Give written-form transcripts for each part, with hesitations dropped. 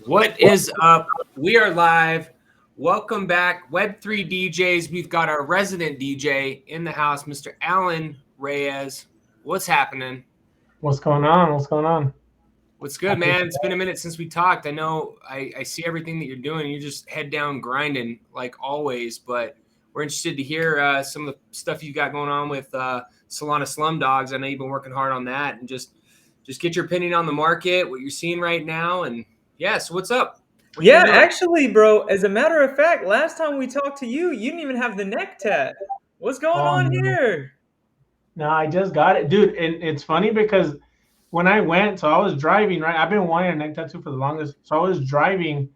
What is up? We are live. Welcome back, Web3 DJs. We've got our resident DJ in the house, Mr. Alan Reyes. What's happening? What's going on? What's going on? What's good, man? It's been a minute since we talked. I know I see everything that you're doing. You're just head down grinding like always, but we're interested to hear some of the stuff you got going on with Solana Slumdogz. I know you've been working hard on that, and just get your opinion on the market, what you're seeing right now, and yeah. So what's up? What you Yeah, been doing? actually, bro, as a matter of fact, last time we talked to you, you didn't even have the neck tat. What's going Oh on no, here? no, I just got it, dude. And it's funny because when I went, so I was driving, right? I've been wanting a neck tattoo for the longest. So I was driving,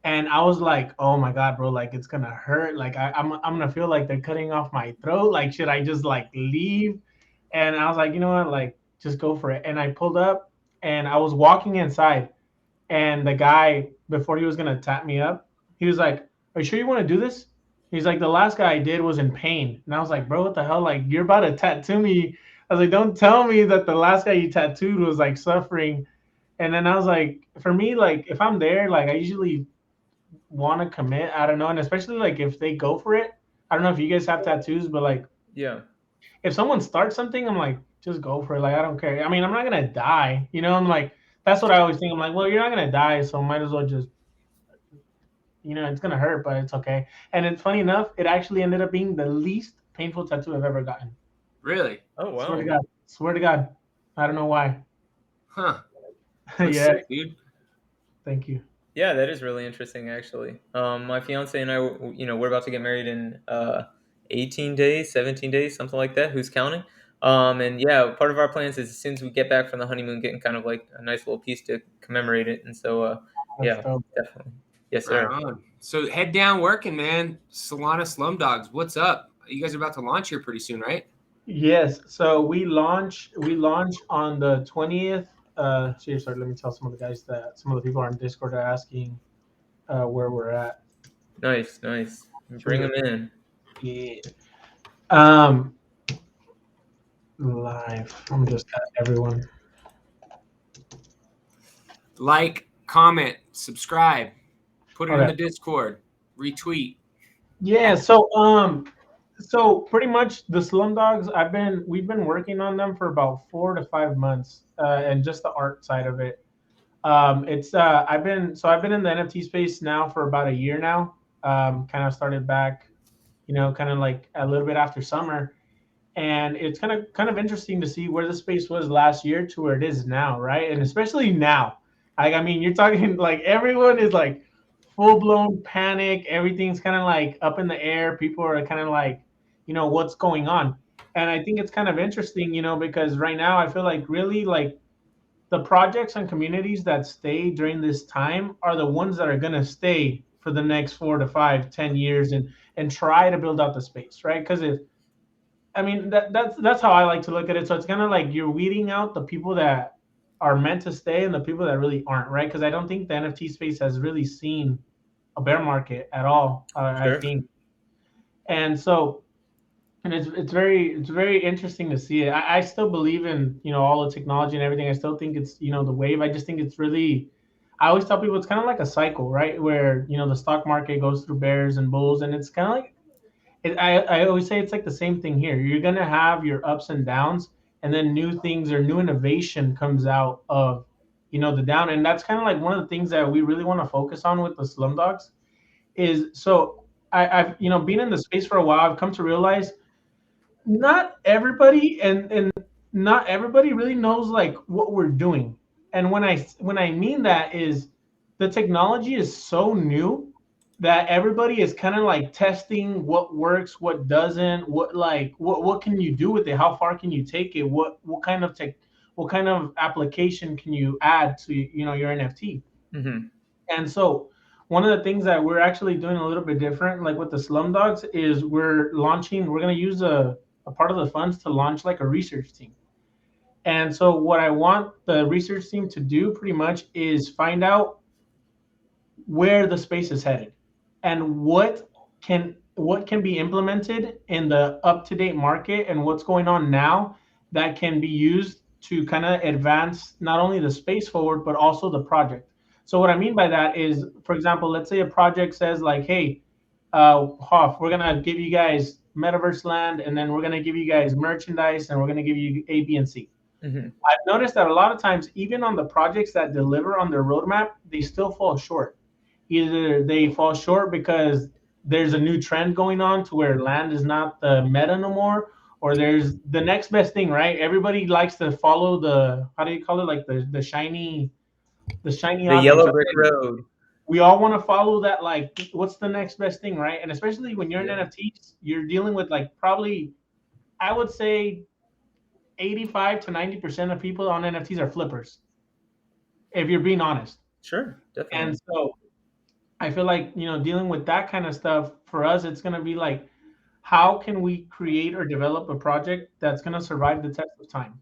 and I was like, "Oh my god, bro! Like it's gonna hurt. Like I'm gonna feel like they're cutting off my throat. Like should I just like leave?" And I was like, you know what? Like just go for it. And I pulled up, and I was walking inside, and the guy before he was gonna tap me up, he was like, "Are you sure you want to do this?" He's like, "The last guy I did was in pain," and I was like, "Bro, what the hell? Like, you're about to tattoo me." I was like, "Don't tell me that the last guy you tattooed was like suffering." And then I was like, for me, like if I'm there, like I usually want to commit. I don't know, and especially like if they go for it. I don't know if you guys have tattoos, but like Yeah. if someone starts something, I'm like, just go for it. Like I don't care. I mean, I'm not gonna die, you know. I'm like, that's what I always think. I'm like, well, you're not gonna die, so might as well just it's gonna hurt, but it's okay. And it's funny enough, it actually ended up being the least painful tattoo I've ever gotten. Really? Oh, Swear to wow. God. Swear to God. I don't know why. Huh. That's Yeah, sick, dude. thank you. Yeah, that is really interesting, actually. My fiance and I, we're about to get married in 18 days, 17 days, something like that. Who's counting? And yeah, part of our plans is as soon as we get back from the honeymoon, getting kind of like a nice little piece to commemorate it. And so, That's yeah, dope. definitely. Yes, Right sir. on. So head down working, man. Solana Slumdogz. What's up? You guys are about to launch here pretty soon, right? Yes. So we launch on the 20th. Sorry, let me tell some of the guys that some of the people on Discord are asking where we're at. Nice, nice. Some of Bring them the in. yeah. Um live. I'm just at everyone. Like, comment, subscribe, put it in Okay. the Discord, retweet. Yeah, so pretty much the Slum Dogs, we've been working on them for about 4 to 5 months, and just the art side of it. It's I've been in the NFT space now for about a year now. Kind of started back, kind of like a little bit after summer, and it's kind of interesting to see where the space was last year to where it is now, right? And especially now, like I mean, you're talking like everyone is like full blown panic. Everything's kind of like up in the air. People are kind of like, what's going on? And I think it's kind of interesting, because right now I feel like really like the projects and communities that stay during this time are the ones that are going to stay for the next 4 to 5, 10 years and try to build out the space, right? Because if I mean that's how I like to look at it. So it's kind of like you're weeding out the people that are meant to stay and the people that really aren't, right? Because I don't think the NFT space has really seen a bear market at all. I Sure. think, and so and it's very interesting to see it. I still believe in all the technology and everything. I still think it's the wave. I just think it's really. I always tell people it's kind of like a cycle, right? Where the stock market goes through bears and bulls, and it's kind of like I always say it's like the same thing here. You're gonna have your ups and downs, and then new things or new innovation comes out of the down, and that's kind of like one of the things that we really want to focus on with the Slum Dogs is so I've been in the space for a while. I've come to realize not everybody and not everybody really knows like what we're doing. And when I mean that is the technology is so new that everybody is kind of like testing what works, what doesn't, what can you do with it, how far can you take it, what kind of application can you add to your NFT. Mm-hmm. And so one of the things that we're actually doing a little bit different, like with the Slum Dogs, is we're going to use a part of the funds to launch like a research team. And so what I want the research team to do pretty much is find out where the space is headed and what can be implemented in the up to date market and what's going on now that can be used to kind of advance not only the space forward but also the project. So what I mean by that is, for example, let's say a project says like, hey, Hoff, we're gonna give you guys metaverse land, and then we're gonna give you guys merchandise, and we're gonna give you A, B, and C. Mm-hmm. I've noticed that a lot of times, even on the projects that deliver on their roadmap, they still fall short. Either they fall short because there's a new trend going on to where land is not the meta no more, or there's the next best thing, right? Everybody likes to follow the, how do you call it, like the shiny The objects. yellow brick road. We all want to follow that, like what's the next best thing, right? And especially when you're in Yeah. NFTs, you're dealing with like probably, I would say 85 to 90% of people on NFTs are flippers, if you're being honest. Sure, definitely. And so I feel like, dealing with that kind of stuff for us, it's going to be like, how can we create or develop a project that's going to survive the test of time?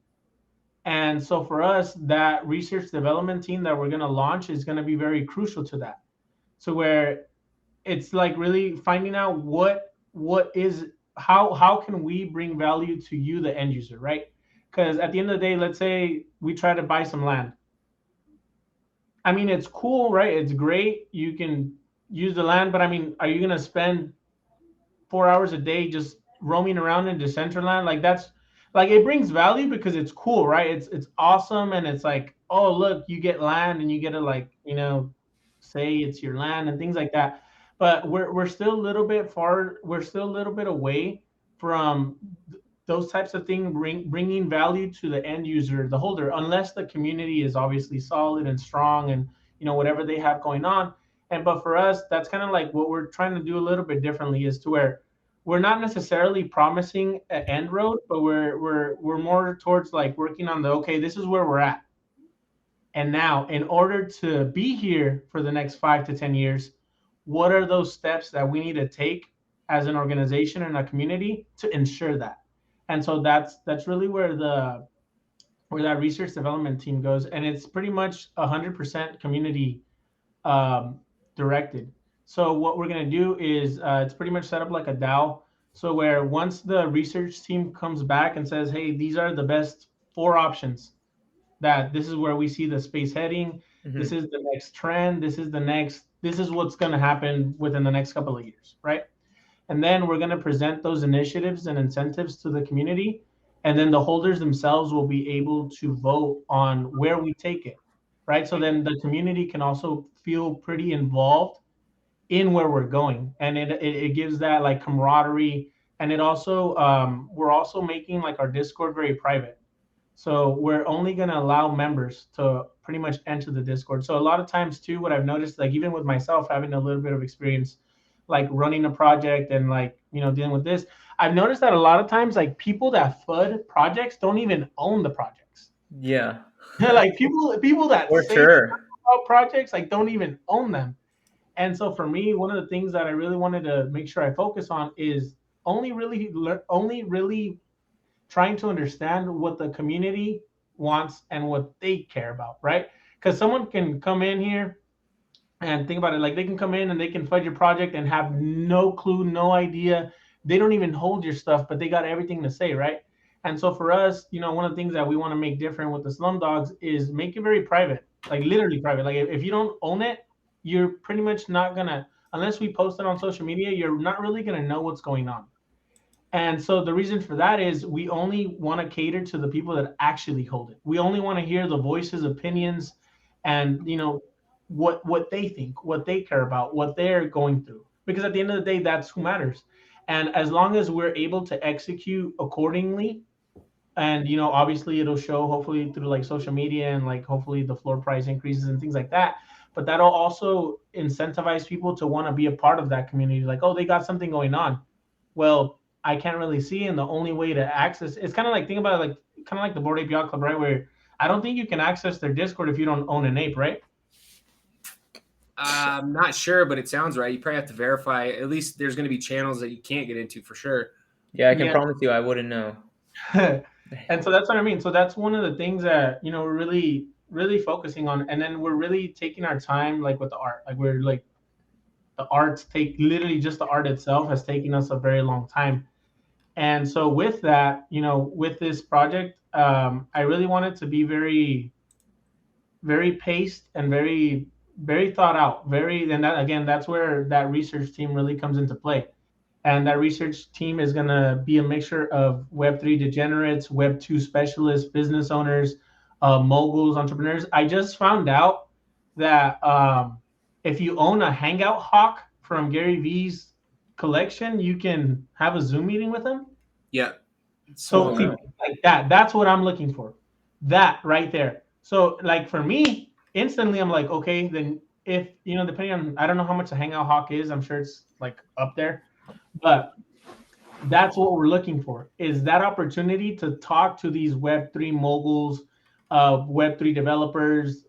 And so for us, that research development team that we're going to launch is going to be very crucial to that. So where it's like really finding out what is, how can we bring value to you, the end user, right? Because at the end of the day, let's say we try to buy some land. I mean, it's cool, right? It's great. You can use the land, but I mean, are you going to spend 4 hours a day just roaming around in Decentraland? Like that's like, it brings value because it's cool, right? It's awesome, and it's like, oh look, you get land and you get to like, say it's your land and things like that. But we're still a little bit far. We're still a little bit away from those types of things, bringing value to the end user, the holder, unless the community is obviously solid and strong, and whatever they have going on. And but for us, that's kind of like what we're trying to do a little bit differently, is to where we're not necessarily promising an end road, but we're more towards like working on the, okay, this is where we're at. And now, in order to be here for the next 5 to 10 years, what are those steps that we need to take as an organization and a community to ensure that? And so that's really where that research development team goes, and it's pretty much 100% community directed. So what we're going to do is, it's pretty much set up like a DAO. So where once the research team comes back and says, hey, these are the best 4 options, that this is where we see the space heading, this is the next trend, this is what's going to happen within the next couple of years, right? And then we're going to present those initiatives and incentives to the community, and then the holders themselves will be able to vote on where we take it, right? So then the community can also feel pretty involved in where we're going, and it gives that like camaraderie. And it also, we're also making like our Discord very private. So we're only going to allow members to pretty much enter the Discord. So a lot of times too, what I've noticed, like even with myself having a little bit of experience, like running a project and like, dealing with this, I've noticed that a lot of times, like people that FUD projects don't even own the projects. Yeah. Like people that For say sure. about projects, like don't even own them. And so for me, one of the things that I really wanted to make sure I focus on is only really trying to understand what the community wants and what they care about, right? Because someone can come in here and think about it, like they can come in and they can fudge your project and have no clue, no idea. They don't even hold your stuff, but they got everything to say, right? And so for us, one of the things that we want to make different with the Slumdogz is make it very private, like literally private. Like if you don't own it, you're pretty much not gonna, unless we post it on social media, you're not really gonna know what's going on. And so the reason for that is we only want to cater to the people that actually hold it. We only want to hear the voices, opinions, and what they think, what they care about, what they're going through. Because at the end of the day, that's who matters. And as long as we're able to execute accordingly, and obviously it'll show hopefully through like social media and like hopefully the floor price increases and things like that. But that'll also incentivize people to want to be a part of that community. Like, oh, they got something going on. Well, I can't really see, and the only way to access, it's kind of like, think about it, like kind of like the Bored Ape Yacht Club, right? Where I don't think you can access their Discord if you don't own an ape, right? I'm not sure, but it sounds right. You probably have to verify. At least there's going to be channels that you can't get into for sure. Yeah, I can promise you I wouldn't know. And so that's what I mean. So that's one of the things that we're really, really focusing on, and then we're really taking our time, like with the art. Like we're like, the arts literally just the art itself has taken us a very long time. And so with that, with this project, I really want it to be very, very paced and very, very thought out, and that again, that's where that research team really comes into play. And that research team is going to be a mixture of Web3 degenerates, Web2 specialists, business owners, moguls, entrepreneurs. I just found out that if you own a Hangout Hawk from Gary Vee's collection, you can have a Zoom meeting with him. Yeah. So see, like that's what I'm looking for. That right there. So like for me, instantly I'm like, okay, then if depending on, I don't know how much a Hangout Hawk is, I'm sure it's like up there, but that's what we're looking for, is that opportunity to talk to these Web3 moguls, Web3 developers,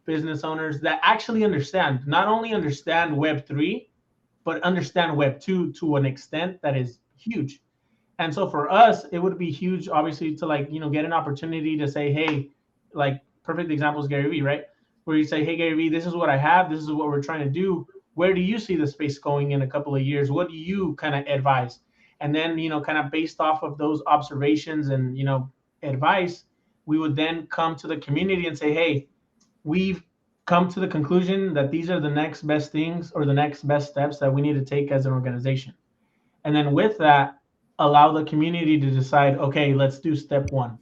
business owners that actually not only understand Web3, but understand Web2 to an extent that is huge. And so for us, it would be huge, obviously, to like, get an opportunity to say, hey, like perfect example is Gary Vee, right? Where you say, hey, Gary Vee, this is what I have. This is what we're trying to do. Where do you see the space going in a couple of years? What do you kind of advise? And then, kind of based off of those observations and, advice, we would then come to the community and say, hey, we've come to the conclusion that these are the next best things or the next best steps that we need to take as an organization. And then with that, allow the community to decide, okay, let's do step one,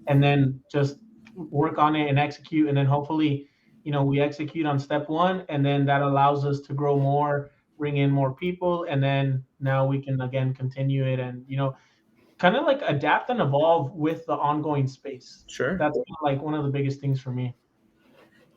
and then just work on it and execute. And then hopefully, we execute on step one, and then that allows us to grow more, bring in more people. And then now we can again continue it and, kind of like adapt and evolve with the ongoing space. Sure. That's kind of like one of the biggest things for me.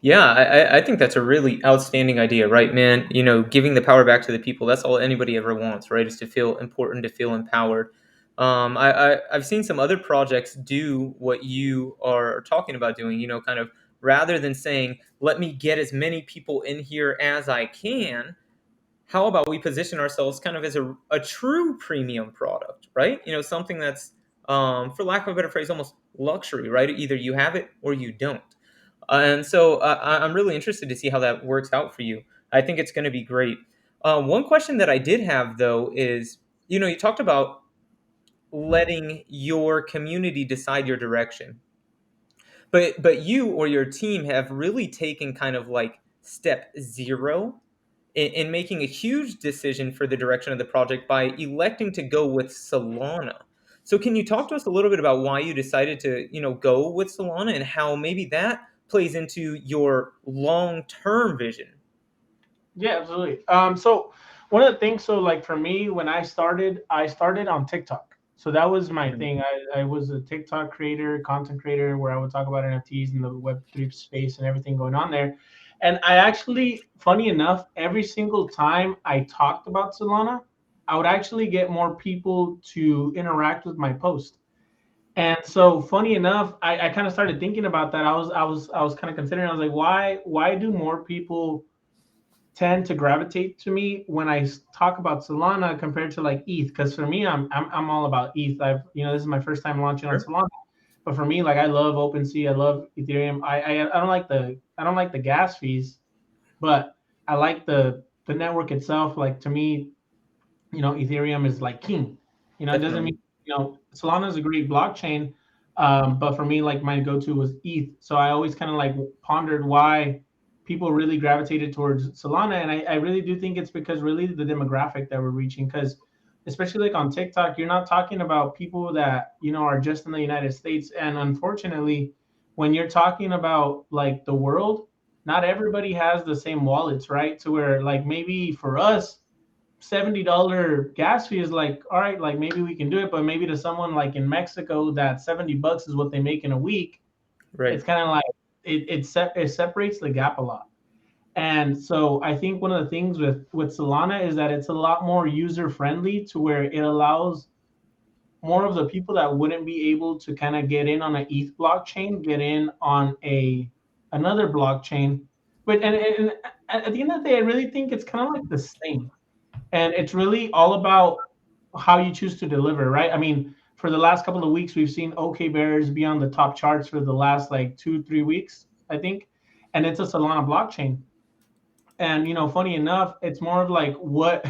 Yeah, I think that's a really outstanding idea, right, man? Giving the power back to the people, that's all anybody ever wants, right? Is to feel important, to feel empowered. I've seen some other projects do what you are talking about doing, kind of rather than saying, let me get as many people in here as I can, how about we position ourselves kind of as a true premium product, right? Something that's, for lack of a better phrase, almost luxury, right? Either you have it or you don't. And so I'm really interested to see how that works out for you. I think it's going to be great. One question that I did have, though, is, you talked about letting your community decide your direction. But you or your team have really taken kind of like step zero in making a huge decision for the direction of the project by electing to go with Solana. So can you talk to us a little bit about why you decided to, go with Solana and how maybe that plays into your long-term vision? Yeah, absolutely. So one of the things, so like for me, when I started on TikTok. So that was my thing. I was a TikTok creator, content creator, where I would talk about NFTs and the Web3 space and everything going on there. And I actually, funny enough, every single time I talked about Solana, I would actually get more people to interact with my post. And so funny enough, I kind of started thinking about that. I was kind of considering, I was like, why do more people tend to gravitate to me when I talk about Solana compared to like ETH? Because for me, I'm all about ETH. This is my first time launching on Solana, but for me, like I love Opensea, I love Ethereum. I don't like the gas fees, but I like the network itself. Like to me, Ethereum is like king. It doesn't mean Solana is a great blockchain, but for me, like my go-to was ETH. So I always kind of like pondered why people really gravitated towards Solana. And I really do think it's because really the demographic that we're reaching, because especially like on TikTok, you're not talking about people that, are just in the United States. And unfortunately, when you're talking about like the world, not everybody has the same wallets, right? To where like maybe for us, $70 gas fee is like, all right, like maybe we can do it. But maybe to someone like in Mexico, that $70 is what they make in a week. Right. It's kind of like, it separates the gap a lot. And so I think one of the things with Solana is that it's a lot more user friendly, to where it allows more of the people that wouldn't be able to kind of get in on an ETH blockchain, get in on another blockchain. But and at the end of the day, I really think it's kind of like the same. And it's really all about how you choose to deliver, right? I mean, for the last couple of weeks, we've seen OK Bears be on the top charts for the last like 2-3 weeks, I think. And it's a Solana blockchain. And funny enough, it's more of like what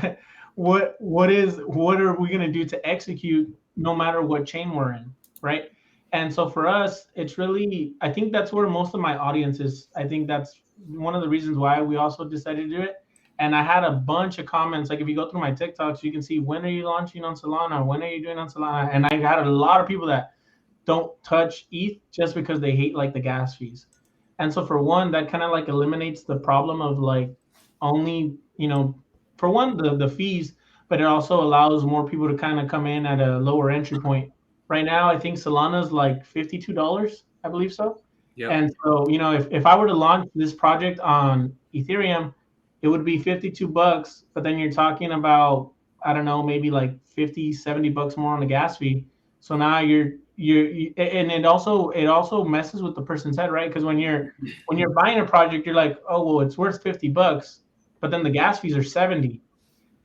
are we gonna do to execute no matter what chain we're in, right? And so for us, it's really, I think that's where most of my audience is. I think that's one of the reasons why we also decided to do it. And I had a bunch of comments. Like if you go through my TikToks, you can see when are you launching on Solana? When are you doing on Solana? And I had a lot of people that don't touch ETH just because they hate like the gas fees. And so for one, that kind of like eliminates the problem of like only, for one, the fees, but it also allows more people to kind of come in at a lower entry point. Right now, I think Solana's like $52, I believe so. Yep. And so, if I were to launch this project on Ethereum, it would be $52, but then you're talking about, I don't know, maybe like 50, $70 more on the gas fee. So now and it also messes with the person's head, right? Because when you're buying a project, you're like, oh well, it's worth $50, but then the gas fees are 70,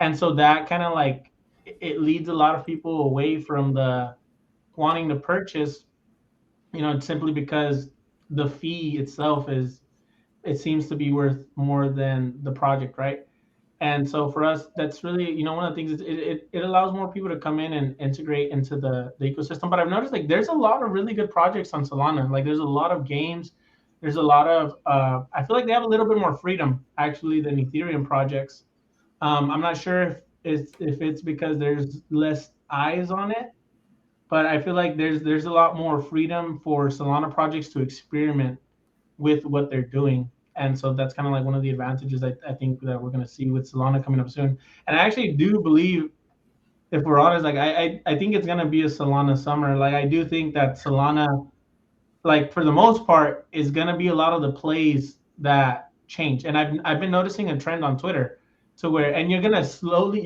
and so that kind of like it leads a lot of people away from the wanting to purchase, simply because the fee itself it seems to be worth more than the project, right? And so for us, that's really, one of the things is it allows more people to come in and integrate into the ecosystem. But I've noticed like there's a lot of really good projects on Solana. Like there's a lot of games. There's a lot of I feel like they have a little bit more freedom actually than Ethereum projects. I'm not sure if it's because there's less eyes on it, but I feel like there's a lot more freedom for Solana projects to experiment with what they're doing. And so that's kind of like one of the advantages I think that we're going to see with Solana coming up soon. And I actually do believe, if we're honest, like I think it's going to be a Solana summer. Like I do think that Solana, like for the most part, is going to be a lot of the plays that change. And I've been noticing a trend on Twitter to where, and you're going to subtly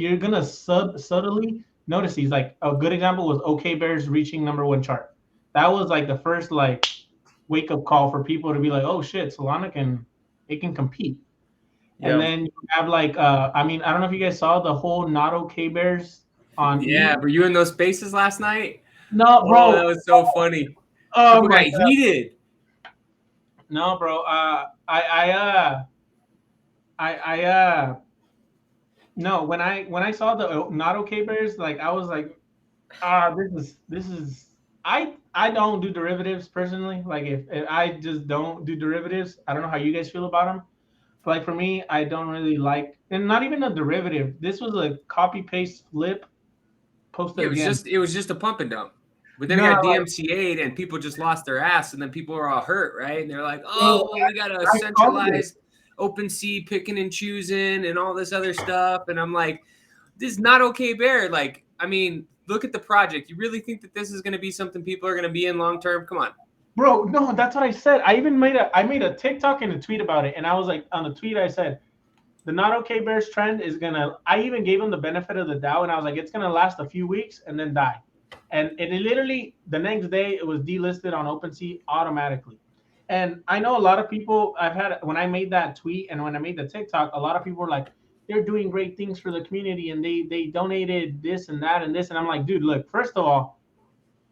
notice these. Like a good example was OK Bears reaching #1 chart. That was like the first like wake up call for people to be like, oh shit, Solana can compete. Yeah. And then you have like I don't know if you guys saw the whole not okay bears on Yeah, ETH. were you in those spaces last night? No, bro. Oh, that was so funny. Oh People my got God. heated. No, bro. No, when I saw the not okay bears, like I was like, this is I don't do derivatives personally. Like if I just don't do derivatives, I don't know how you guys feel about them. But like for me, I don't really like, and not even a derivative. This was a copy paste flip. Posted again. It was just a pump and dump. But then it No, got like, DMCA'd and people just lost their ass, and then people were all hurt, right? And they're like, oh, well, we got a I called it. centralized Opensea picking and choosing and all this other stuff. And I'm like, this is not okay, Bear. Like, I mean, look at the project. You really think that this is going to be something people are going to be in long term? Come on. Bro, no, that's what I said. I even made a TikTok and a tweet about it. And I was like, on the tweet, I said, the not okay bears trend is gonna, I even gave them the benefit of the doubt, and I was like, it's gonna last a few weeks and then die. And it literally the next day it was delisted on OpenSea automatically. And I know a lot of people, I've had, when I made that tweet and when I made the TikTok, a lot of people were like, they're doing great things for the community and they donated this and that and this. And I'm like, dude, look, first of all,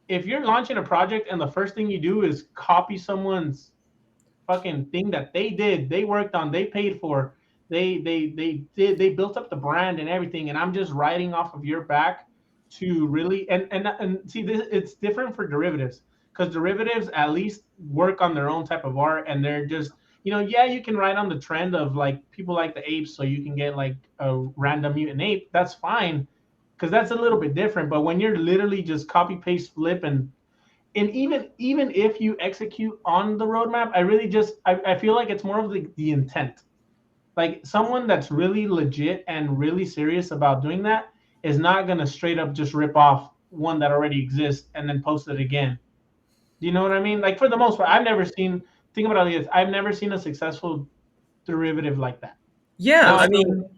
if you're launching a project and the first thing you do is copy someone's fucking thing that they did, they worked on, they paid for, they built up the brand and everything, and I'm just riding off of your back to really and see this, it's different for derivatives, because derivatives at least work on their own type of art, and they're just, yeah, you can ride on the trend of like people like the apes, so you can get like a random mutant ape. That's fine, because that's a little bit different. But when you're literally just copy paste flip and even if you execute on the roadmap, I really just I feel like it's more of the intent. Like someone that's really legit and really serious about doing that is not gonna straight up just rip off one that already exists and then post it again. Do you know what I mean? Like for the most part, think about it, I've never seen a successful derivative like that. Yeah, Well, I mean,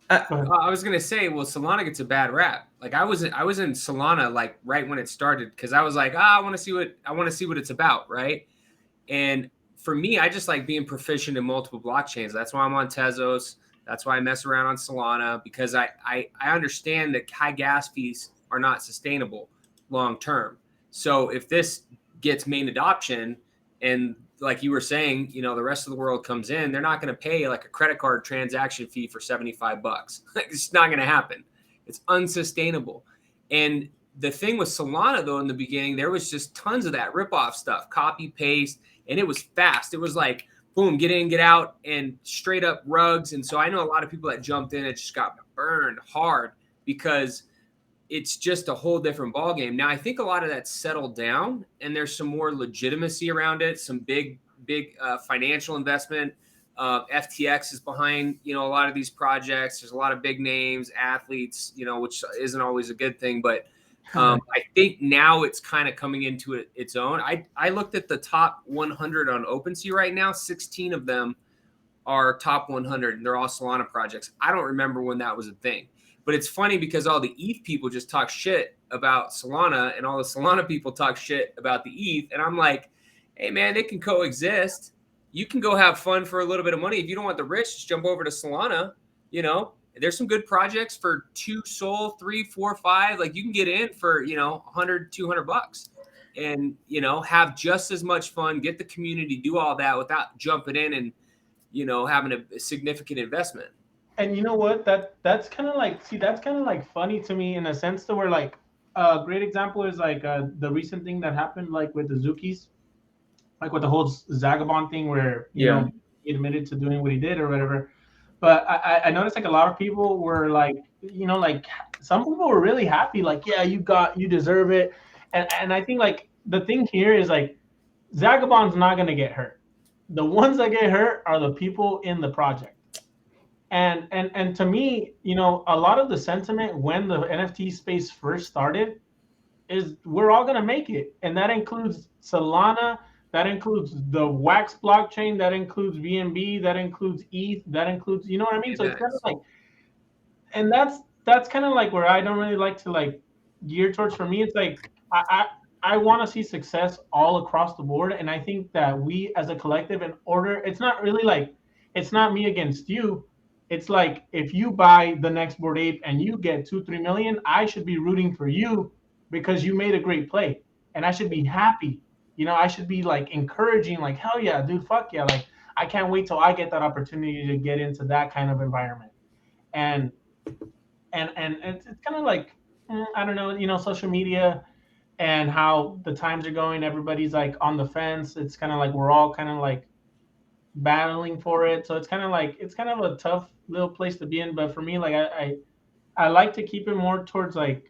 I was gonna say, well, Solana gets a bad rap. Like I was in Solana like right when it started, because I was like, I want to see what it's about, right? And for me, I just like being proficient in multiple blockchains. That's why I'm on Tezos. That's why I mess around on Solana, because I understand that high gas fees are not sustainable long term. So if this gets main adoption, and like you were saying, the rest of the world comes in, they're not going to pay like a credit card transaction fee for $75. It's not going to happen. It's unsustainable. And the thing with Solana, though, in the beginning, there was just tons of that ripoff stuff, copy paste, and it was fast. It was like boom, get in, get out, and straight up rugs. And so I know a lot of people that jumped in and just got burned hard because it's just a whole different ballgame. Now, I think a lot of that's settled down and there's some more legitimacy around it, some big financial investment. FTX is behind, a lot of these projects. There's a lot of big names, athletes, which isn't always a good thing. But I think now it's kind of coming into its own. I looked at the top 100 on Opensea right now. 16 of them are top 100, and they're all Solana projects. I don't remember when that was a thing. But it's funny because all the ETH people just talk shit about Solana, and all the Solana people talk shit about the ETH. And I'm like, hey, man, they can coexist. You can go have fun for a little bit of money. If you don't want the risk, just jump over to Solana. There's some good projects for 2 Sol, 3, 4, 5. Like you can get in for, $100, $200 and, have just as much fun, get the community, do all that without jumping in and, having a significant investment. And you know what? That's kind of like funny to me in a sense to where like a great example is like the recent thing that happened like with the Zookies, like with the whole Zagabond thing where you know he admitted to doing what he did or whatever. But I noticed like a lot of people were like, like some people were really happy, like, yeah, you deserve it. And I think like the thing here is like Zagabond's not gonna get hurt. The ones that get hurt are the people in the project. And to me, a lot of the sentiment when the NFT space first started is we're all gonna make it, and that includes Solana, that includes the Wax blockchain, that includes BNB, that includes ETH, that includes, you know what I mean? So it's kind of like, and that's kind of like where I don't really like to like gear towards. For me, it's like I want to see success all across the board, and I think that we as a collective, in order, it's not really like it's not me against you. It's like if you buy the next Bored Ape and you get 2-3 million, I should be rooting for you because you made a great play, and I should be happy. I should be like encouraging, like, hell yeah, dude, fuck yeah, like I can't wait till I get that opportunity to get into that kind of environment. And it's kind of like I don't know, social media and how the times are going. Everybody's like on the fence. It's kind of like we're all kind of like battling for it. So it's kind of a tough little place to be in. But for me, like I like to keep it more towards like,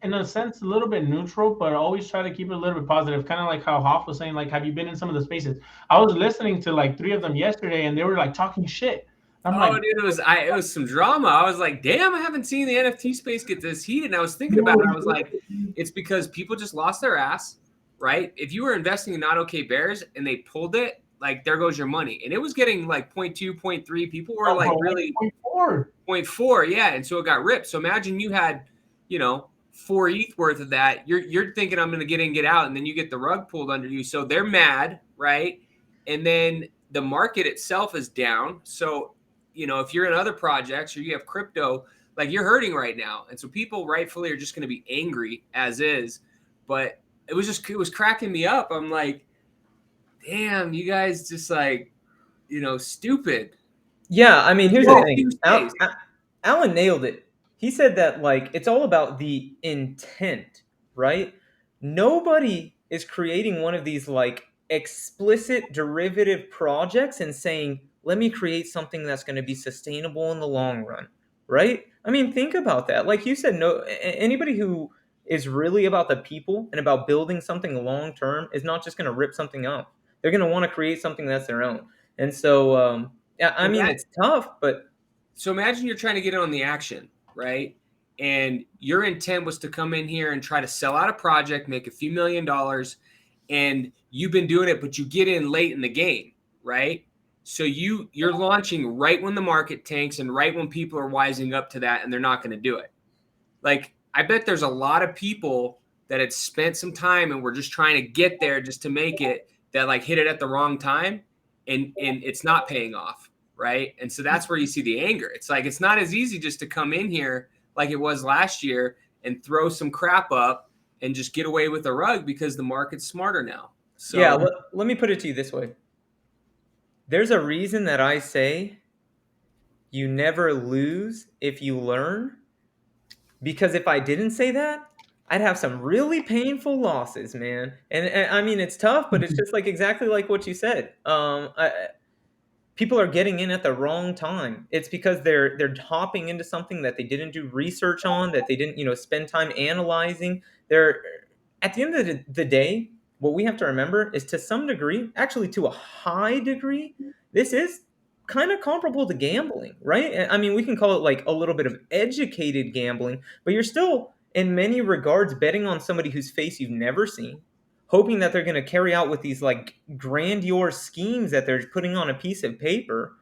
in a sense, a little bit neutral, but always try to keep it a little bit positive. Kind of like how Hoff was saying, like, have you been in some of the spaces? I was listening to like 3 of them yesterday, and they were like talking shit. I'm like, dude, it was some drama. I was like, damn, I haven't seen the NFT space get this heated. And I was thinking about it. I was like, it's because people just lost their ass, right? If you were investing in not okay bears and they pulled it, like there goes your money. And it was getting like 0.2, 0.3. People were like really 0.4. Yeah. And so it got ripped. So imagine you had, 4 ETH worth of that. You're thinking I'm going to get in, get out, and then you get the rug pulled under you. So they're mad, right? And then the market itself is down. So, if you're in other projects or you have crypto, like you're hurting right now. And so people rightfully are just going to be angry as is. But it was cracking me up. I'm like, damn, you guys just like, stupid. Yeah, I mean, here's the thing. Alan nailed it. He said that like it's all about the intent, right? Nobody is creating one of these like explicit derivative projects and saying, let me create something that's going to be sustainable in the long run, right? I mean, think about that. Like you said, anybody who is really about the people and about building something long term is not just going to rip something up. They're going to want to create something that's their own. And so, I mean, it's tough, but. So imagine you're trying to get in on the action, right? And your intent was to come in here and try to sell out a project, make a few $1 million, and you've been doing it, but you get in late in the game, right? So you're launching right when the market tanks and right when people are wising up to that, and they're not going to do it. Like, I bet there's a lot of people that had spent some time and were just trying to get there just to make it, that like hit it at the wrong time, and it's not paying off, right? And so that's where you see the anger. It's like it's not as easy just to come in here like it was last year and throw some crap up and just get away with a rug because the market's smarter now. So yeah, let me put it to you this way. There's a reason that I say you never lose if you learn. Because if I didn't say that, I'd have some really painful losses, man. And I mean, it's tough, but it's just like exactly like what you said. People are getting in at the wrong time. It's because they're hopping into something that they didn't do research on, that they didn't, spend time analyzing. They're At the end of the day, what we have to remember is, to some degree, actually to a high degree, this is kind of comparable to gambling, right? I mean, we can call it like a little bit of educated gambling, but you're still in many regards betting on somebody whose face you've never seen, hoping that they're going to carry out with these like grandeur schemes that they're putting on a piece of paper.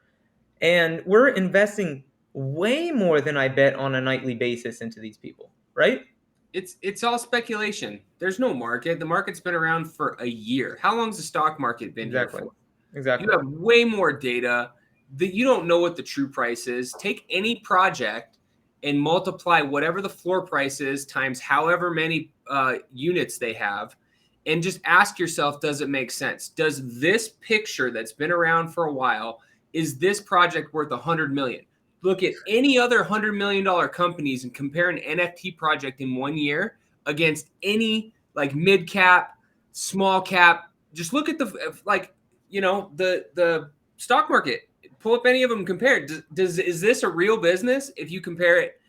And we're investing way more than I bet on a nightly basis into these people, right? It's all speculation. There's no market. The market's been around for a year. How long's the stock market been here for? Exactly. You have way more data that you don't know what the true price is. Take any project and multiply whatever the floor price is times however many units they have, and just ask yourself, does it make sense? Does this picture that's been around for a while, is this project worth $100 million? Look at any other $100 million companies and compare an NFT project in 1 year against any like mid cap, small cap. Just look at the the stock market. Pull up any of them and compare it. Is this a real business? If you compare it,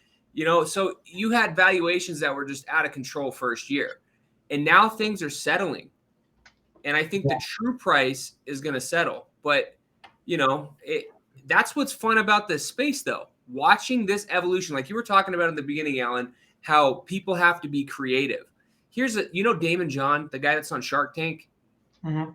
so you had valuations that were just out of control first year, and now things are settling. And I think the true price is going to settle. But, that's what's fun about this space, though. Watching this evolution, like you were talking about in the beginning, Alan, how people have to be creative. Here's Damon John, the guy that's on Shark Tank. Mm-hmm.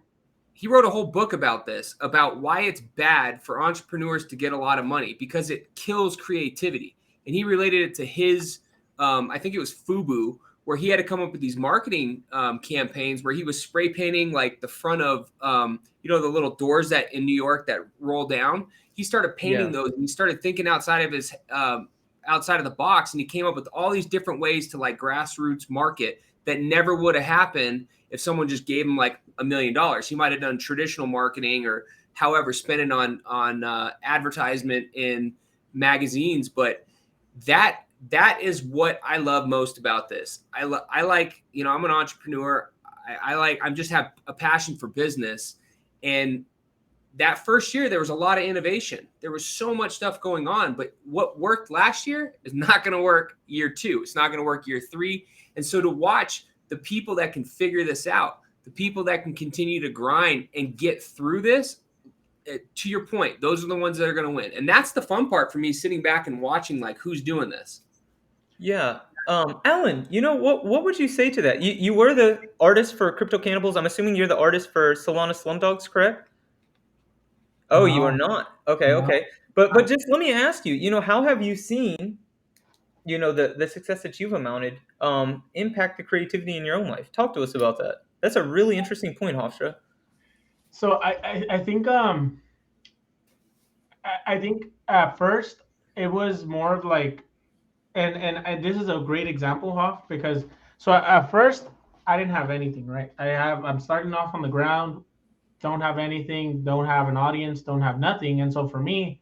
He wrote a whole book about this, about why it's bad for entrepreneurs to get a lot of money, because it kills creativity. And he related it to his, I think it was FUBU, where he had to come up with these marketing campaigns where he was spray painting like the front of, the little doors that in New York that roll down. He started painting those, and he started thinking outside of the box, and he came up with all these different ways to like grassroots market that never would have happened if someone just gave him like $1 million. He might have done traditional marketing or however, spent it on advertisement in magazines, but that is what I love most about this. I like, I'm an entrepreneur. I'm just have a passion for business. And that first year, there was a lot of innovation. There was so much stuff going on, but what worked last year is not going to work year 2. It's not going to work year 3. And so to watch the people that can figure this out, the people that can continue to grind and get through this, to your point, those are the ones that are going to win. And that's the fun part for me, sitting back and watching like who's doing this. Yeah. Alan, what would you say to that? You were the artist for Crypto Cannibals. I'm assuming you're the artist for Solana Slumdogz, correct? Oh, you are not. Okay, No. okay. But just let me ask you, how have you seen, the success that you've amounted impact the creativity in your own life? Talk to us about that. That's a really interesting point, Hofstra. So I think I think at first it was more of like, and this is a great example, Hoff, because so at first I didn't have anything, right? I'm starting off on the ground, don't have anything, don't have an audience, don't have nothing, and so for me,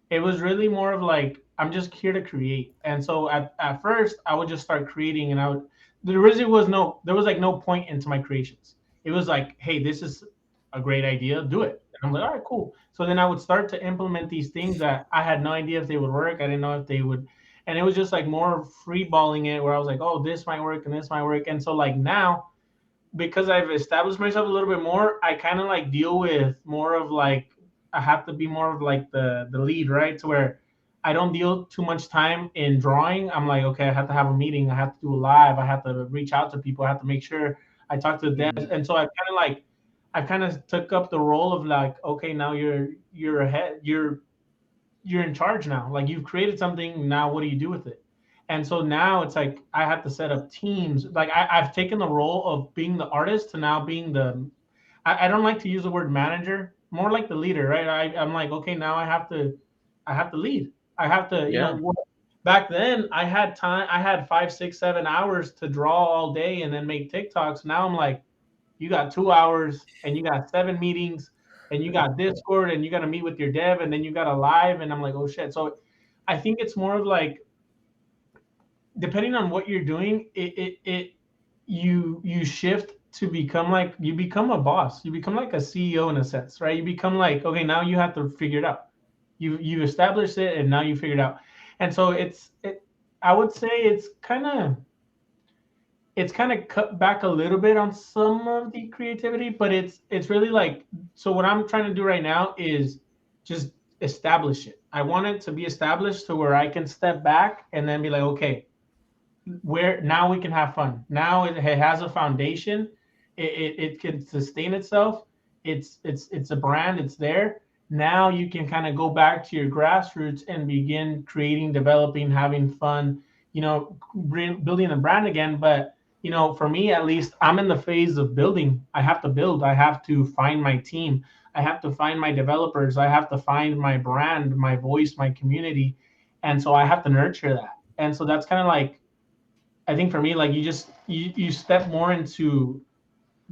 it was really more of like I'm just here to create. And so at first I would just start creating, and there was like no point into my creations. It was like, hey, this is a great idea, do it. And I'm like, all right, cool. So then I would start to implement these things that I had no idea if they would work. I didn't know if they would, and it was just like more free balling it, where I was like, oh, this might work and this might work. And so like now, because I've established myself a little bit more, I kind of like deal with more of like, I have to be more of like the lead, right? To where I don't deal too much time in drawing. I'm like, okay, I have to have a meeting, I have to do a live, I have to reach out to people, I have to make sure I talk to the devs. And so I kind of took up the role of like, okay, now you're ahead, you're in charge now. Like you've created something, now what do you do with it? And so now it's like I have to set up teams. Like I've taken the role of being the artist to now being I don't like to use the word manager, more like the leader, right? I'm like, okay, now I have to lead. I have to, back then I had time, I had 5, 6, 7 hours to draw all day and then make TikToks. Now I'm like, you got 2 hours and you got 7 meetings and you got Discord and you got to meet with your dev and then you got a live. And I'm like, oh shit. So I think it's more of like, depending on what you're doing, you shift to become like, you become a boss. You become like a CEO in a sense, right? You become like, okay, now you have to figure it out. You established it, and now you figure it out. And so I would say it's kind of cut back a little bit on some of the creativity, but it's really like, so what I'm trying to do right now is just establish it. I want it to be established to where I can step back and then be like, okay, where now we can have fun. Now it has a foundation. It can sustain itself. It's a brand. It's there. Now you can kind of go back to your grassroots and begin creating, developing, having fun. Building a brand again. But for me at least, I'm in the phase of building. I have to build. I have to find my team. I have to find my developers. I have to find my brand, my voice, my community, and so I have to nurture that. And so that's kind of like, I think for me, like you step more into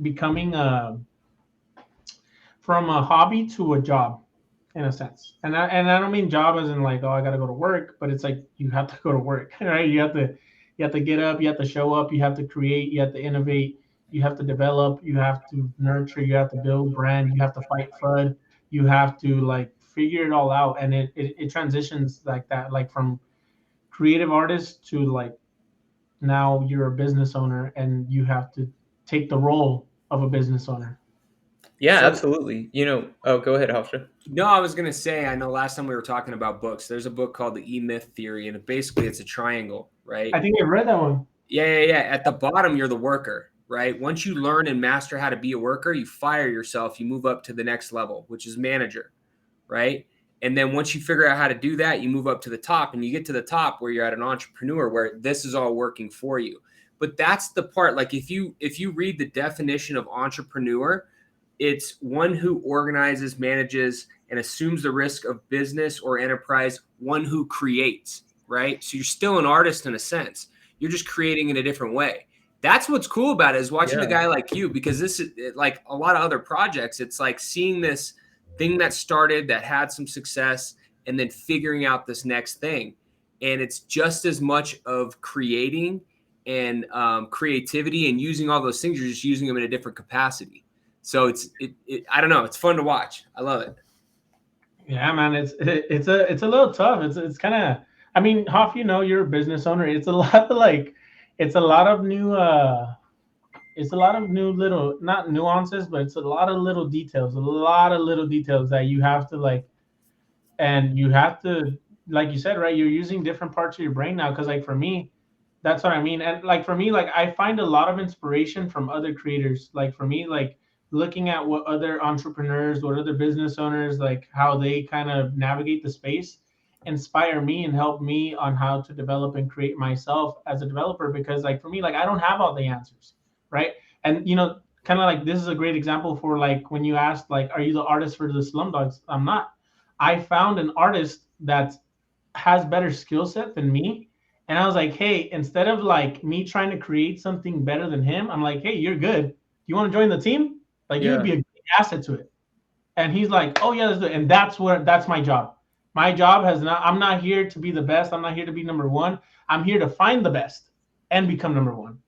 becoming from a hobby to a job in a sense. And I don't mean job as in like, oh, I got to go to work, but it's like you have to go to work, right? You have to get up, you have to show up, you have to create, you have to innovate, you have to develop, you have to nurture, you have to build brand, you have to fight FUD, you have to like figure it all out. And it transitions like that, like from creative artist to like, now you're a business owner and you have to take the role of a business owner. Yeah, So- absolutely. Oh, go ahead, Hofstra. No, I was gonna say, I know last time we were talking about books, there's a book called the E-Myth Theory, and basically it's a triangle, right? I think I read that one. Yeah. At the bottom, you're the worker, right? Once you learn and master how to be a worker, you fire yourself, you move up to the next level, which is manager, right? And then once you figure out how to do that, you move up to the top, and you get to the top where you're at an entrepreneur, where this is all working for you. But that's the part, like if you read the definition of entrepreneur, it's one who organizes, manages, and assumes the risk of business or enterprise, one who creates, right? So you're still an artist in a sense. You're just creating in a different way. That's what's cool about it, is watching a guy like you, because this is like a lot of other projects. It's like seeing this thing that started, that had some success, and then figuring out this next thing. And it's just as much of creating and creativity and using all those things. You're just using them in a different capacity. So I don't know. It's fun to watch. I love it. Yeah, man. It's a little tough. It's kind of, I mean, Hoff, you're a business owner. It's a lot of like, it's a lot of new little, not nuances, but it's a lot of little details, that you have to like, and you have to, like you said, right? You're using different parts of your brain now. Cause like for me, that's what I mean. And like for me, like I find a lot of inspiration from other creators. Like for me, like looking at what other entrepreneurs, what other business owners, like how they kind of navigate the space, inspire me and help me on how to develop and create myself as a developer. Because like for me, like I don't have all the answers, right? And kind of like this is a great example for like when you asked like, are you the artist for the Slumdogz? I'm not. I found an artist that has better skill set than me. And I was like, hey, instead of like me trying to create something better than him, I'm like, hey, you're good. You want to join the team? Like you would be a great asset to it. And he's like, oh yeah, let's do it. And that's my job. My job I'm not here to be the best. I'm not here to be number one. I'm here to find the best and become number one.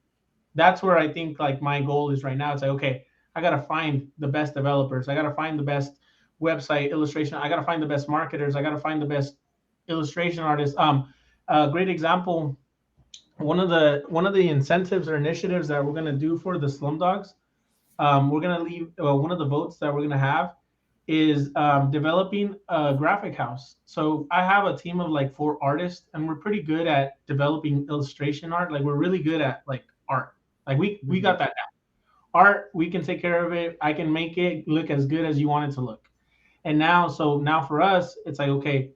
That's where I think like my goal is right now. It's like, okay, I got to find the best developers. I got to find the best website illustration. I got to find the best marketers. I got to find the best illustration artists. A great example, one of the incentives or initiatives that we're going to do for the Slumdogz, we're going to leave one of the votes that we're going to have is developing a graphic house. So I have a team of like 4 artists, and we're pretty good at developing illustration art. Like we're really good at like art. Like we got that down. Art, we can take care of it. I can make it look as good as you want it to look. And now for us, it's like, okay,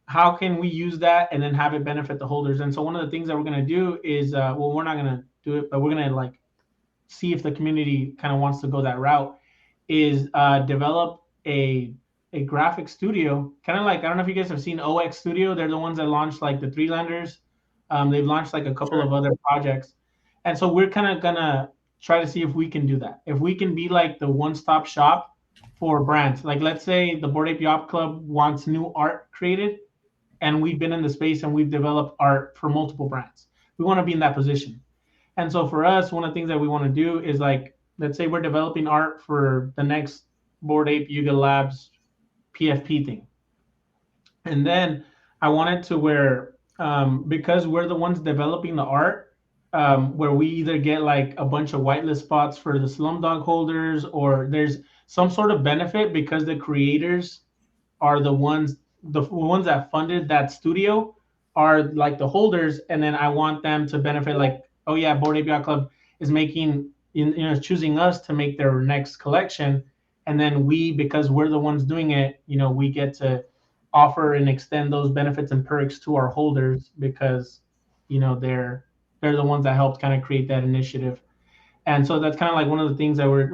how can we use that and then have it benefit the holders? And so one of the things that we're going to do is, we're not going to do it, but we're going to like see if the community kind of wants to go that route, is develop a graphic studio. Kind of like, I don't know if you guys have seen OX Studio. They're the ones that launched like the Three Landers. They've launched like a couple of other projects. And so we're kind of going to try to see if we can do that. If we can be like the one-stop shop for brands. Like let's say the Bored Ape Yacht Club wants new art created, and we've been in the space and we've developed art for multiple brands. we want to be in that position. And so for us, one of the things that we want to do is like, let's say we're developing art for the next Bored Ape Yuga Labs PFP thing. And then I want it to where, because we're the ones developing the art, where we either get like a bunch of whitelist spots for the Slumdog holders, or there's some sort of benefit because the creators are the ones that funded that studio are like the holders, and then I want them to benefit. Like, oh yeah, Bored Ape Yacht Club is making, choosing us to make their next collection, and then we, because we're the ones doing it, we get to offer and extend those benefits and perks to our holders because they're the ones that helped kind of create that initiative. And so that's kind of like one of the things that we're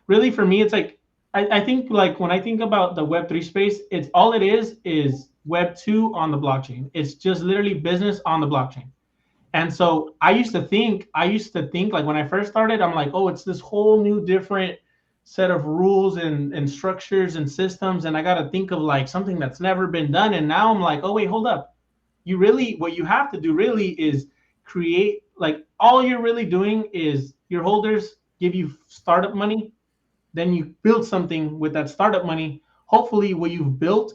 really for me, it's like I think like when I think about the Web3 space, it's all it is Web2 on the blockchain. It's just literally business on the blockchain. And so I used to think like when I first started, I'm like, oh, it's this whole new different set of rules and structures and systems, and I got to think of like something that's never been done. And now I'm like, oh wait, hold up. What you have to do really is create, like, all you're really doing is your holders give you startup money, then you build something with that startup money. Hopefully what you've built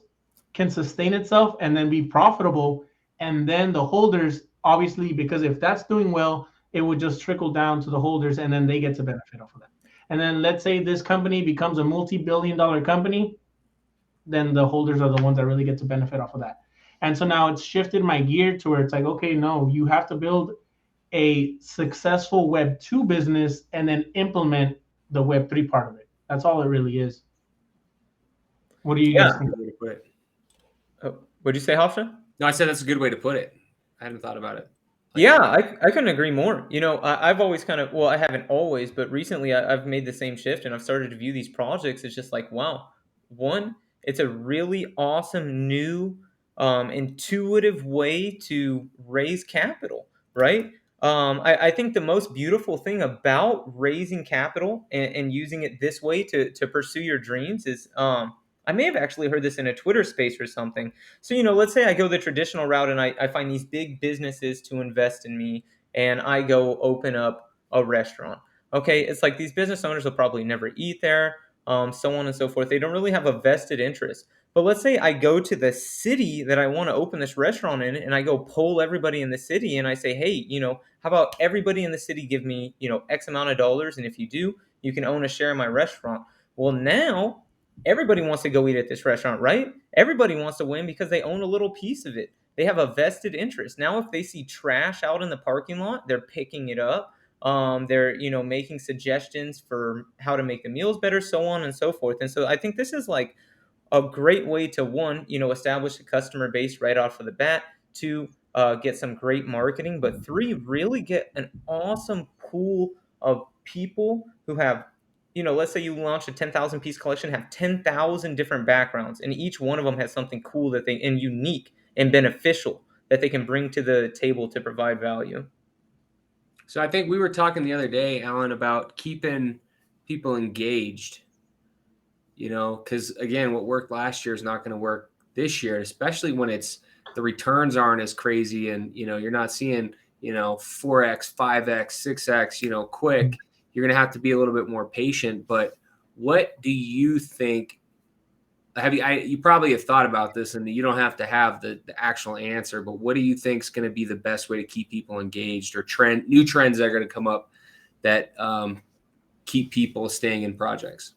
can sustain itself and then be profitable. And then the holders, obviously, because if that's doing well, it would just trickle down to the holders and then they get to benefit off of that. And then let's say this company becomes a multi-billion-dollar company, then the holders are the ones that really get to benefit off of that. And so now it's shifted my gear to where it's like, okay, no, you have to build a successful Web2 business and then implement the Web3 part of it. That's all it really is. What do you guys think? Way to put it. Oh, what'd you say, Hafsa? No, I said that's a good way to put it. I hadn't thought about it. Yeah, I couldn't agree more. I've always kind of, well, I haven't always, but recently I've made the same shift and I've started to view these projects as just like, wow, one, it's a really awesome new intuitive way to raise capital, right? I think the most beautiful thing about raising capital and using it this way to pursue your dreams is, I may have actually heard this in a Twitter space or something. So, let's say I go the traditional route and I find these big businesses to invest in me and I go open up a restaurant. Okay, it's like these business owners will probably never eat there, so on and so forth. They don't really have a vested interest. But let's say I go to the city that I want to open this restaurant in and I go poll everybody in the city and I say, hey, how about everybody in the city give me, X amount of dollars, and if you do, you can own a share in my restaurant. Well, now everybody wants to go eat at this restaurant, right? Everybody wants to win because they own a little piece of it. They have a vested interest. Now, if they see trash out in the parking lot, they're picking it up. They're, making suggestions for how to make the meals better, so on and so forth. And so I think this is like a great way to, one, establish a customer base right off of the bat, two, get some great marketing, but three, really get an awesome pool of people who have, let's say you launch a 10,000 piece collection, have 10,000 different backgrounds, and each one of them has something cool and unique and beneficial that they can bring to the table to provide value. So I think we were talking the other day, Alan, about keeping people engaged, because again, what worked last year is not going to work this year, especially when the returns aren't as crazy and, you're not seeing, 4X, 5X, 6X, quick. You're going to have to be a little bit more patient. But what do you think? You probably have thought about this, and you don't have to have the actual answer, but what do you think is going to be the best way to keep people engaged, or new trends that are going to come up that keep people staying in projects?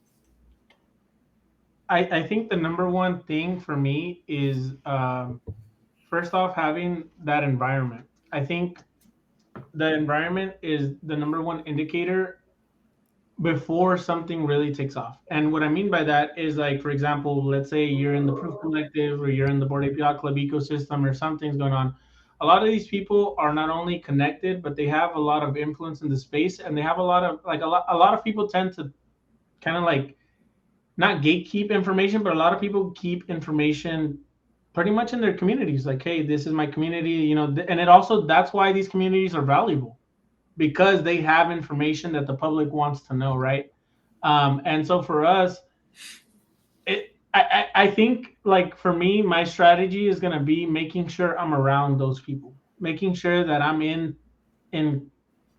I think the number one thing for me is, first off, having that environment. I think the environment is the number one indicator before something really takes off. And what I mean by that is, like, for example, let's say you're in the Proof Collective or you're in the Bored Ape Yacht Club ecosystem or something's going on. A lot of these people are not only connected, but they have a lot of influence in the space, and they have a lot of people tend to kind of like not gatekeep information, but a lot of people keep information pretty much in their communities. Like, hey, this is my community, and that's why these communities are valuable, because they have information that the public wants to know, right? And so for us, I think, like, for me, my strategy is going to be making sure I'm around those people. making sure that I'm in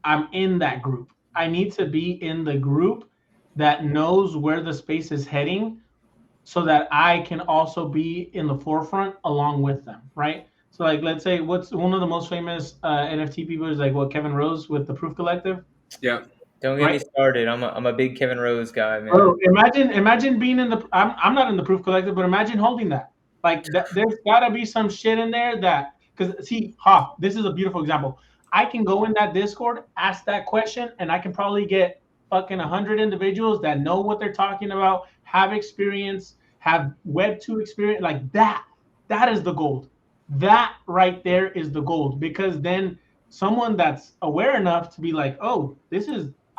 that group. I need to be in the group that knows where the space is heading, so that I can also be in the forefront along with them, right? So like, let's say, what's one of the most famous NFT people is like what, Kevin Rose with the Proof Collective, Yeah. Don't get me right? started. I'm a big Kevin Rose guy, man. Bro, imagine being in the. I'm not in the Proof Collective, but imagine holding that. Like that, there's gotta be some shit in there that, because see, this is a beautiful example. I can go in that Discord, ask that question, and I can probably get fucking 100 individuals that know what they're talking about, have experience, have Web2 experience. Like that. That is the gold. That right there is the gold, because then someone that's aware enough to be like, oh,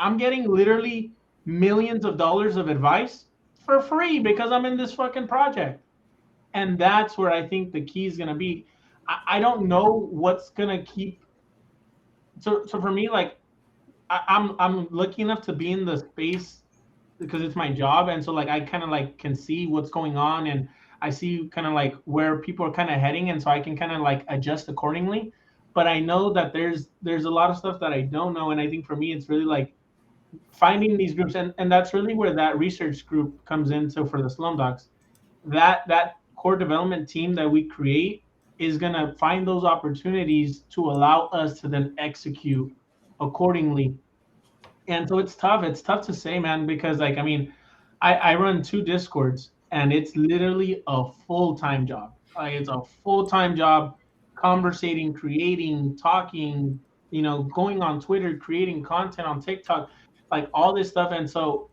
I'm getting literally millions of dollars of advice for free because I'm in this fucking project. And that's where I think the key is going to be. I don't know what's going to keep. So for me, like, I'm lucky enough to be in the space because it's my job. And so like, I kind of like can see what's going on, and I see kind of like where people are kind of heading. And so I can kind of like adjust accordingly. But I know that there's a lot of stuff that I don't know. And I think for me, it's really like finding these groups, and that's really where that research group comes in. So for the Slumdogz, that core development team that we create is going to find those opportunities to allow us to then execute accordingly. And so it's tough to say, man, because like, I mean, I run 2 Discords, and it's literally a full-time job. Like, it's a full-time job, conversating, creating, talking, going on Twitter, creating content on TikTok, like all this stuff. And so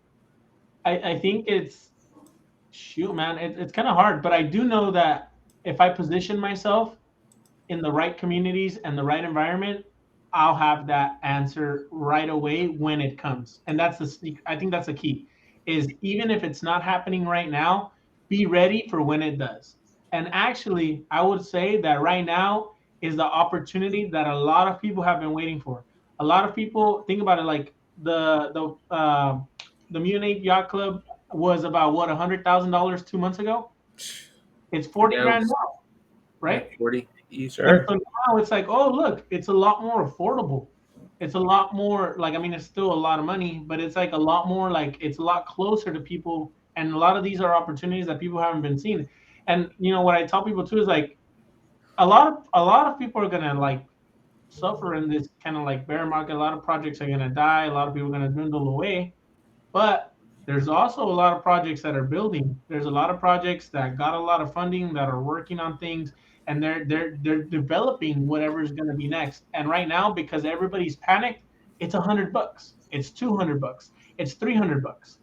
I think it's, shoot, man, it's kind of hard. But I do know that if I position myself in the right communities and the right environment, I'll have that answer right away when it comes. And I think that's the key, is even if it's not happening right now, be ready for when it does. And actually, I would say that right now is the opportunity that a lot of people have been waiting for. A lot of people think about it, like the Munich Yacht Club was about what, $100,000 2 months ago. It's 40 Yeah, grand now, right? 40. Sure. So now it's like, oh, look, it's a lot more affordable. It's a lot more like, I mean, it's still a lot of money, but it's like a lot more, like, it's a lot closer to people. And a lot of these are opportunities that people haven't been seeing. And what I tell people too is like, a lot of people are gonna like suffer in this kind of like bear market. A lot of projects are gonna die. A lot of people are gonna dwindle away. But there's also a lot of projects that are building. There's a lot of projects that got a lot of funding, that are working on things, and they're developing whatever is going to be next. And right now, because everybody's panicked, it's $100, it's $200, it's $300.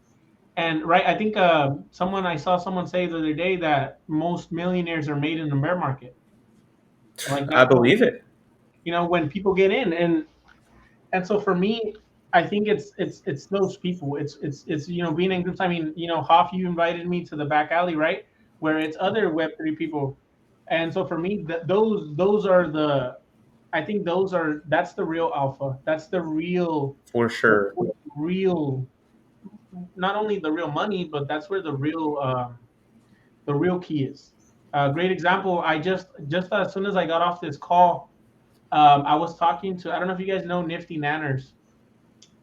And right, I think I saw someone say the other day that most millionaires are made in the bear market. Like, I believe it. when people get in. And so for me, I think it's those people. It's being in groups. I mean, Hoff, you invited me to the back alley, right? Where it's other Web3 people. And so for me, those are I think that's the real alpha. That's the real, For sure. real, not only the real money, but that's where the real key is. Great example. I just as soon as I got off this call, I was talking to, I don't know if you guys know Nifty Nanners,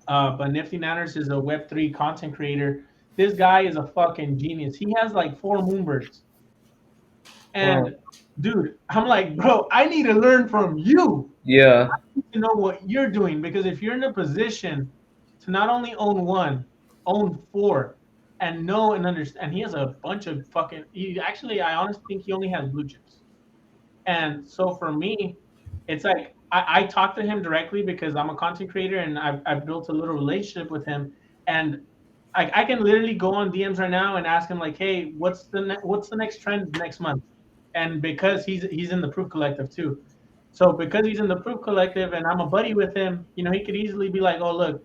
but Nifty Nanners is a Web3 content creator. This guy is a fucking genius. He has like 4 moonbirds. And Wow. dude, I'm like, bro, I need to learn from you. Yeah. I need to know what you're doing, because if you're in a position to not only own 1, own 4, and know and understand, he has a bunch of fucking. I honestly think he only has blue chips. And so for me, it's like I talk to him directly because I'm a content creator, and I've built a little relationship with him. And I can literally go on DMs right now and ask him like, hey, what's the next trend next month? And because he's in the Proof Collective too. So because he's in the Proof Collective and I'm a buddy with him, he could easily be like, oh, look,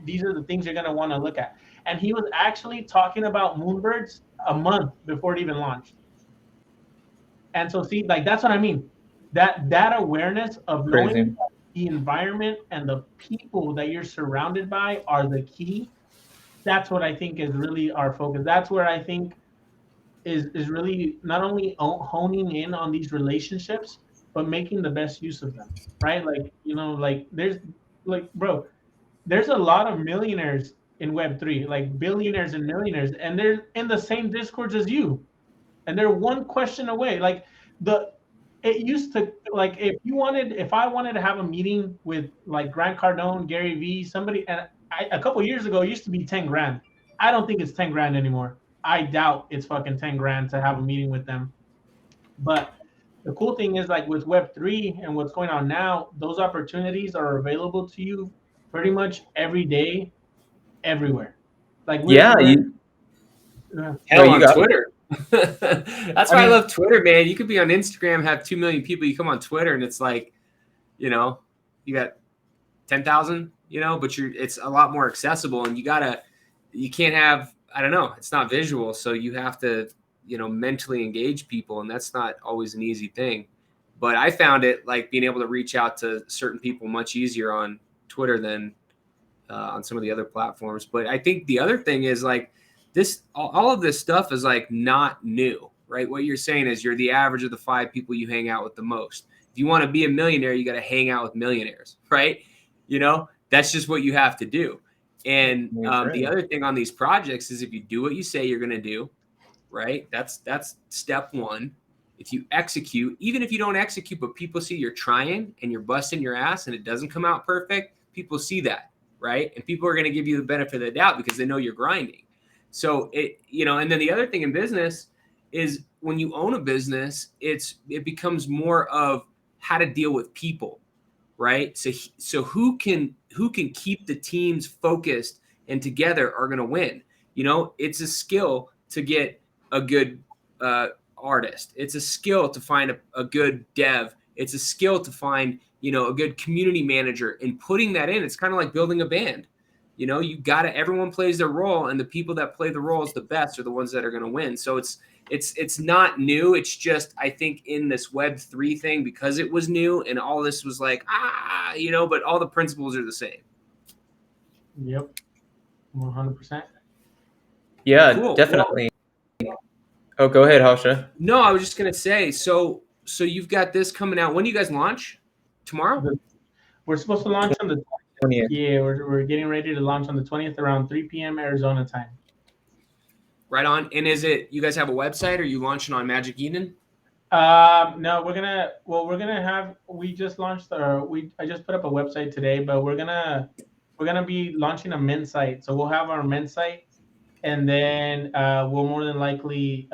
these are the things you're going to want to look at. And he was actually talking about moonbirds a month before it even launched. And so, see, like, that's what I mean. That awareness of knowing Crazy. the environment and the people that you're surrounded by are the key. That's what I think is really our focus. That's where I think is really not only honing in on these relationships, but making the best use of them, right? Like, like there's a lot of millionaires in Web3, like billionaires and millionaires, and they're in the same discords as you, and they're one question away. Like the it used to, like, if I wanted to have a meeting with like Grant Cardone, Gary Vee, somebody, and a couple years ago it used to be 10 grand. I don't think it's 10 grand anymore. I doubt it's fucking 10 grand to have a meeting with them. But the cool thing is, like with Web3 and what's going on now, those opportunities are available to you pretty much every day, everywhere. Like Yeah, Hell, you on got Twitter. That's why I love Twitter, man. You could be on Instagram, have 2 million people. You come on Twitter, and it's like, you got 10,000, but it's a lot more accessible, and you can't have, I don't know, it's not visual, so you have to, mentally engage people, and that's not always an easy thing. But I found it like being able to reach out to certain people much easier on Twitter than on some of the other platforms. But I think the other thing is like all of this stuff is like not new, right? What you're saying is you're the average of the 5 people you hang out with the most. If you want to be a millionaire, you got to hang out with millionaires, right? That's just what you have to do. And the other thing on these projects is if you do what you say you're going to do, right? That's step one. If you execute, even if you don't execute, but people see you're trying and you're busting your ass and it doesn't come out perfect, people see that, right? And people are going to give you the benefit of the doubt because they know you're grinding. So and then the other thing in business is when you own a business, it becomes more of how to deal with people, right? So who can keep the teams focused and together are going to win. It's a skill to get a good artist. It's a skill to find a good dev. It's a skill to find a good community manager, and putting that in. It's kind of like building a band. Everyone plays their role, and the people that play the roles the best are the ones that are going to win. So it's not new. It's just, I think in this Web3 thing, because it was new and all this was like, but all the principles are the same. Yep. 100%. Yeah, cool. Definitely. Oh, go ahead, Harsha. No, I was just going to say, so you've got this coming out. When do you guys launch? Tomorrow? We're supposed to launch on the 20th. Yeah, we're getting ready to launch on the 20th around 3 p.m. Arizona time. Right on. And you guys have a website, or are you launching on Magic Eden? No, we just launched I just put up a website today, but we're gonna be launching a mint site. So we'll have our mint site, and then we'll more than likely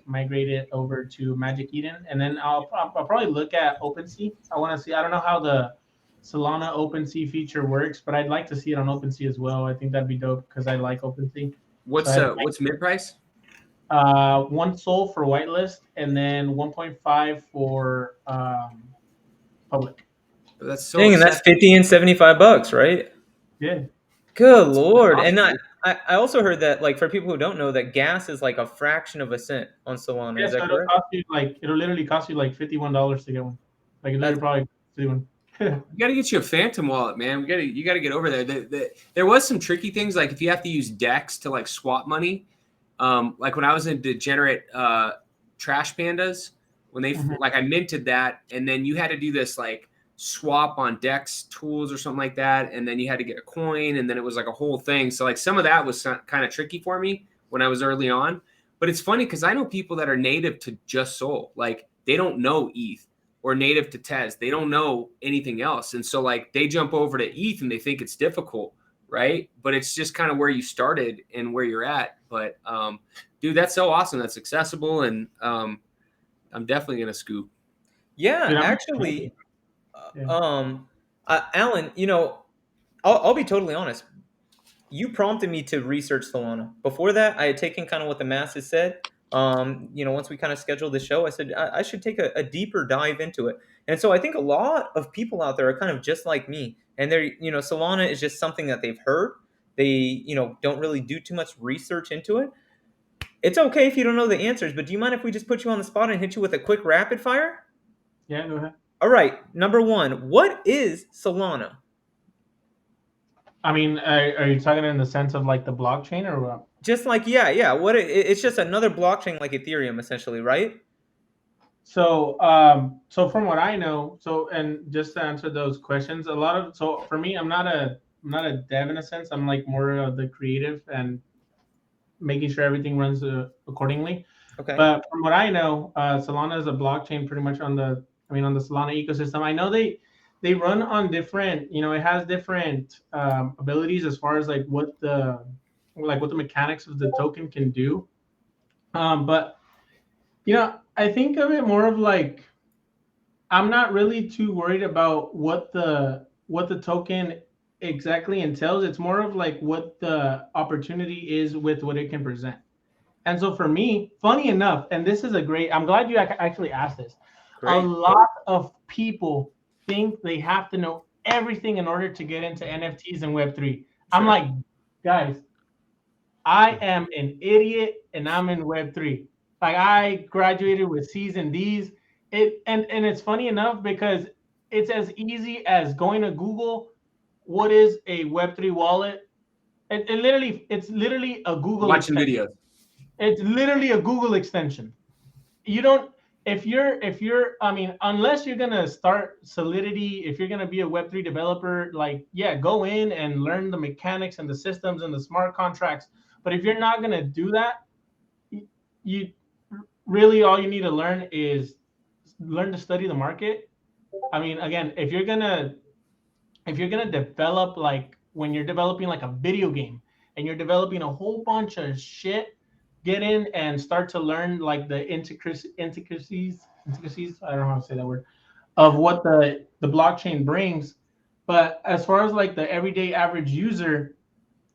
migrate it over to Magic Eden, and then I'll probably look at Opensea. I want to see. I don't know how the Solana Opensea feature works, but I'd like to see it on Opensea as well. I think that'd be dope because I like Opensea. What's mid price? 1 SOL for whitelist, and then 1.5 for public. That's so. Dang, and that's $50 and $75, right? Yeah. Good Lord. Awesome. And I also heard that, like, for people who don't know, that gas is like a fraction of a cent on Solana. Yeah, is that so correct? It'll literally cost you like $51 to get one. Like, it's probably $51. You got to get you a Phantom wallet, man. You got to get over there. There was some tricky things, like if you have to use DEX to like swap money. Like when I was in Degenerate Trash Pandas, when they like I minted that, and then you had to do this like swap on DEX tools or something like that, and then you had to get a coin, and then it was like a whole thing. So like some of that was kind of tricky for me when I was early on. But it's funny because I know people that are native to just Sol, like they don't know ETH, or native to Tez, they don't know anything else, and so like they jump over to ETH and they think it's difficult. Right. But it's just kind of where you started and where you're at. But dude, that's so awesome. That's accessible. And I'm definitely going to scoop. Yeah, actually, Alan, I'll be totally honest. You prompted me to research Solana. Before that, I had taken kind of what the masses said. Once we kind of scheduled the show, I said I should take a deeper dive into it. And so I think a lot of people out there are kind of just like me. And they're, Solana is just something that they've heard. They, don't really do too much research into it. It's okay if you don't know the answers, but do you mind if we just put you on the spot and hit you with a quick rapid fire? Yeah, go ahead. All right. Number 1, what is Solana? I mean, are you talking in the sense of like the blockchain or what? Just like, yeah. It's just another blockchain like Ethereum, essentially, right? So from what I know, and just to answer those questions, so for me, I'm not a dev in a sense. I'm like more of the creative and making sure everything runs accordingly. Okay. But from what I know, Solana is a blockchain pretty much on the Solana ecosystem. I know they run on different, it has different abilities as far as what the mechanics of the token can do. But I think of it more of like I'm not really too worried about what the token exactly entails. It's more of like what the opportunity is with what it can present. And so for me, funny enough, and this is I'm glad you actually asked this. A Great. lot of people think they have to know everything in order to get into NFTs and Web3. I'm Sure. like, guys, I am an idiot and I'm in Web3. Like I graduated with C's and D's. And it's funny enough because it's as easy as going to Google what is a Web3 wallet. It's literally a Google Watching extension. videos. It's literally a Google extension. You don't if you're I mean, unless you're gonna start Solidity, if you're gonna be a Web3 developer, like yeah, go in and learn the mechanics and the systems and the smart contracts. But if you're not gonna do that, you really all you need to learn is learn to study the market. I mean, again, if you're gonna develop like when you're developing like a video game and you're developing a whole bunch of shit, get in and start to learn like the intricacies. I don't know how to say that word of what the blockchain brings. But as far as like the everyday average user,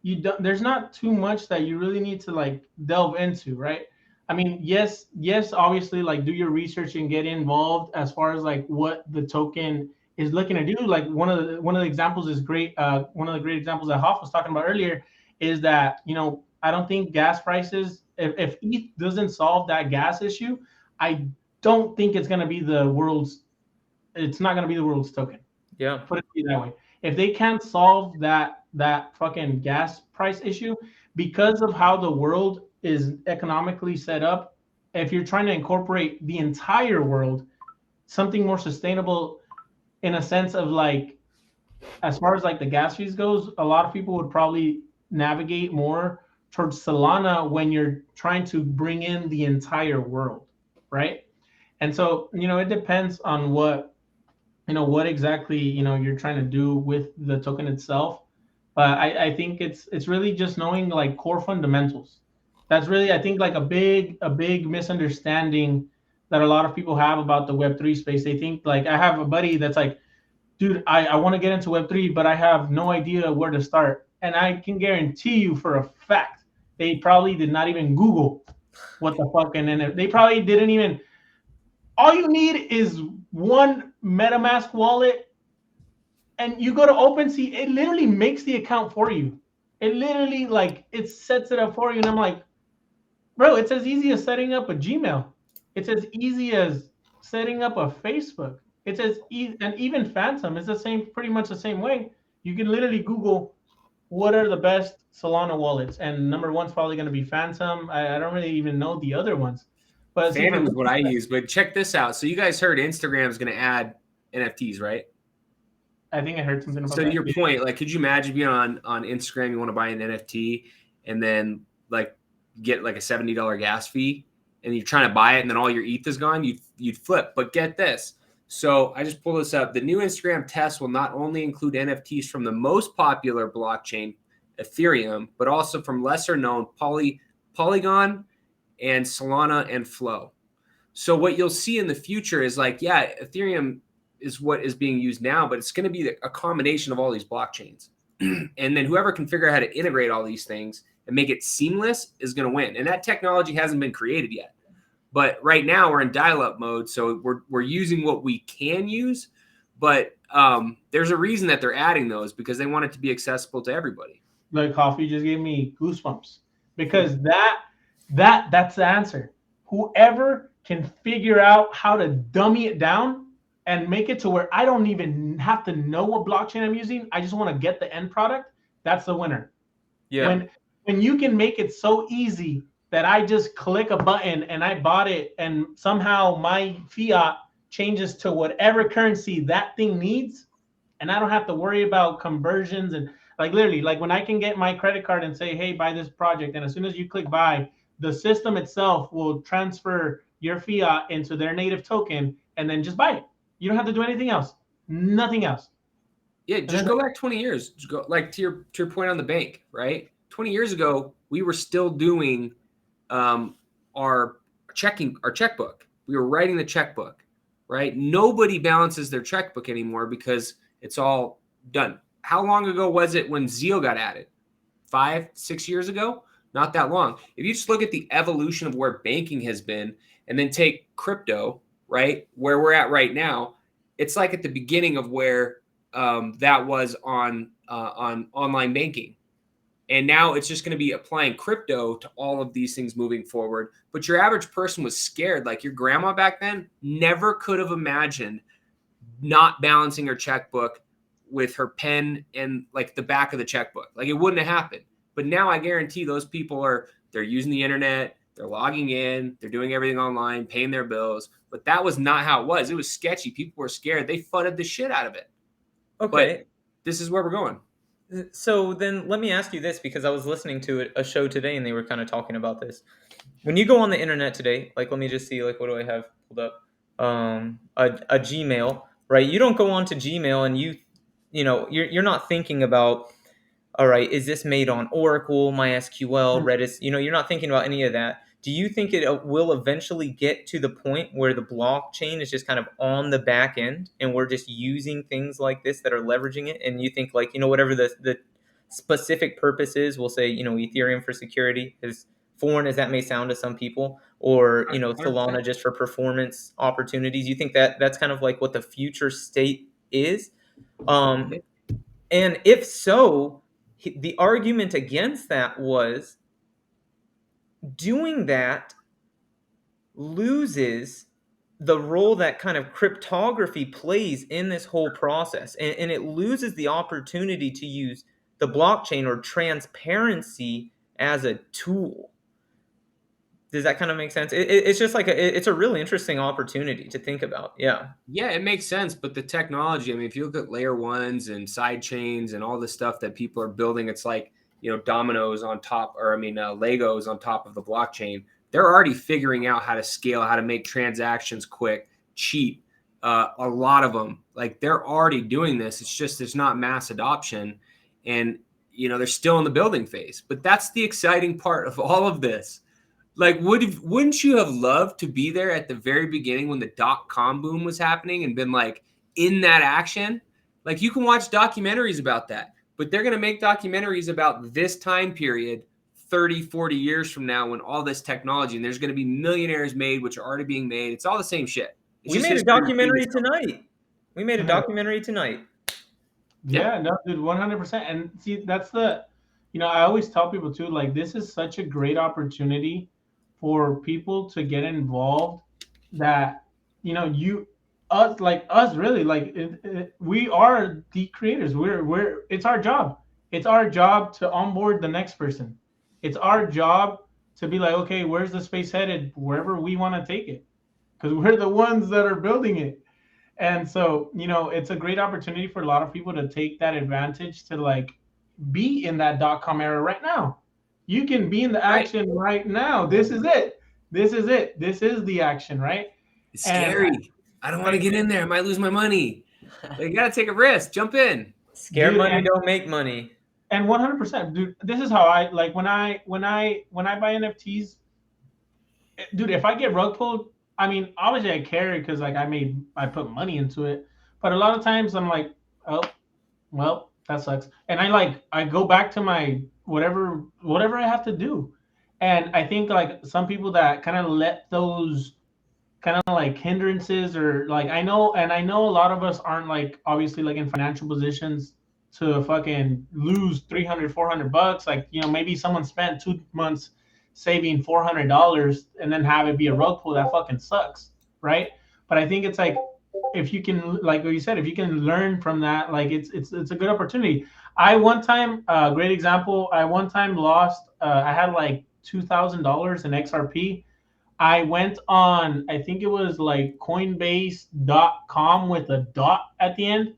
there's not too much that you really need to like delve into, right? I mean, yes, obviously, like do your research and get involved as far as like what the token is looking to do. Like one of the examples is great. One of the great examples that Hoff was talking about earlier is that I don't think gas prices. If ETH doesn't solve that gas issue, I don't think it's going to be the world's. It's not going to be the world's token. Yeah. Put it that way. If they can't solve that fucking gas price issue because of how the world is economically set up, if you're trying to incorporate the entire world, something more sustainable in a sense of like, as far as like the gas fees goes, a lot of people would probably navigate more towards Solana when you're trying to bring in the entire world, right? And so, it depends on what exactly you're trying to do with the token itself. But I think it's really just knowing like core fundamentals. That's really, I think, like a big misunderstanding that a lot of people have about the Web3 space. They think like, I have a buddy that's like, dude, I want to get into Web3, but I have no idea where to start. And I can guarantee you for a fact they probably did not even Google what the fuck, and then they probably didn't even. All you need is one MetaMask wallet, and you go to OpenSea. It literally makes the account for you. It literally like it sets it up for you, and I'm like, bro, it's as easy as setting up a Gmail. It's as easy as setting up a Facebook. It's as easy, and even Phantom is pretty much the same way. You can literally Google what are the best Solana wallets, and number one's probably going to be Phantom. I don't really even know the other ones. But Phantom is what I use. But check this out. So you guys heard Instagram is going to add NFTs, right? I think I heard something about that. So to your point, like, could you imagine being on Instagram, you want to buy an NFT and then like get like a $70 gas fee and you're trying to buy it and then all your ETH is gone, you'd flip. But get this. So I just pulled this up. The new Instagram test will not only include NFTs from the most popular blockchain, Ethereum, but also from lesser known Polygon and Solana and Flow. So what you'll see in the future is like, yeah, Ethereum is what is being used now, but it's going to be a combination of all these blockchains. And then whoever can figure out how to integrate all these things and make it seamless is going to win. And that technology hasn't been created yet. But right now we're in dial-up mode, so we're using what we can use. But there's a reason that they're adding those because they want it to be accessible to everybody. Like coffee just gave me goosebumps because that's the answer. Whoever can figure out how to dummy it down and make it to where I don't even have to know what blockchain I'm using, I just want to get the end product, that's the winner. Yeah. When you can make it so easy that I just click a button and I bought it, and somehow my fiat changes to whatever currency that thing needs, and I don't have to worry about conversions and like literally, like when I can get my credit card and say, hey, buy this project, and as soon as you click buy, the system itself will transfer your fiat into their native token and then just buy it. You don't have to do anything else, nothing else. Yeah, just go back 20 years. Just go like to your point on the bank, right? 20 years ago, we were still doing our checkbook. We were writing the checkbook, right? Nobody balances their checkbook anymore because it's all done. How long ago was it when Zeal got added? 5, 6 years ago? Not that long. If you just look at the evolution of where banking has been and then take crypto, right, where we're at right now, it's like at the beginning of where that was on online banking. And now it's just going to be applying crypto to all of these things moving forward. But your average person was scared. Like your grandma back then never could have imagined not balancing her checkbook with her pen and like the back of the checkbook. Like it wouldn't have happened. But now I guarantee those people they're using the internet, they're logging in, they're doing everything online, paying their bills. But that was not how it was. It was sketchy. People were scared. They fudded the shit out of it. Okay. But this is where we're going. So then let me ask you this, because I was listening to a show today and they were kind of talking about this. When you go on the internet today, like, let me just see, like, what do I have pulled up? A Gmail, right? You don't go on to Gmail and you're not thinking about, all right, is this made on Oracle, MySQL, Redis? You're not thinking about any of that. Do you think it will eventually get to the point where the blockchain is just kind of on the back end and we're just using things like this that are leveraging it? And you think like, whatever the specific purpose is, we'll say, Ethereum for security, as foreign as that may sound to some people, or, 100%. Solana just for performance opportunities. You think that that's kind of like what the future state is? And if so, the argument against that was doing that loses the role that kind of cryptography plays in this whole process. And it loses the opportunity to use the blockchain or transparency as a tool. Does that kind of make sense? It's just like it's a really interesting opportunity to think about. Yeah. Yeah, it makes sense. But the technology, I mean, if you look at layer ones and side chains and all the stuff that people are building, it's like, dominoes on top, or Legos on top of the blockchain. They're already figuring out how to scale, how to make transactions quick, cheap. A lot of them, like they're already doing this. It's just there's not mass adoption, and they're still in the building phase. But that's the exciting part of all of this. Like, wouldn't you have loved to be there at the very beginning when the .com boom was happening and been like in that action? Like you can watch documentaries about that, but they're going to make documentaries about this time period 30, 40 years from now when all this technology, and there's going to be millionaires made, which are already being made. It's all the same shit. We made a documentary tonight. We made a documentary tonight. Yeah, no, dude, 100%. And see, that's I always tell people too, like, this is such a great opportunity for people to get involved that, us really, like, we are the creators. It's our job. It's our job to onboard the next person. It's our job to be like, okay, where's the space headed? Wherever we want to take it, because we're the ones that are building it. And so, it's a great opportunity for a lot of people to take that advantage to like be in that .com era right now. You can be in the action right now. This is it. This is it. This is the action, right? It's scary. I don't want to get in there. I might lose my money. You got to take a risk. Jump in. Scared money don't make money. And 100%, dude. This is how I like when I buy NFTs, dude. If I get rug pulled, I mean, obviously I care because like I put money into it. But a lot of times I'm like, oh, well, that sucks. And I go back to my whatever I have to do. And I think like some people that kind of let those kind of like hindrances, or like I know a lot of us aren't like obviously like in financial positions to fucking lose $300-400. Like, maybe someone spent 2 months saving $400 and then have it be a rug pull. That fucking sucks, right? But I think it's like, if you can, like what you said, if you can learn from that, like it's a good opportunity. I one time, great example, I one time lost, I had like $2,000 in XRP. I went on, I think it was like Coinbase.com with a dot at the end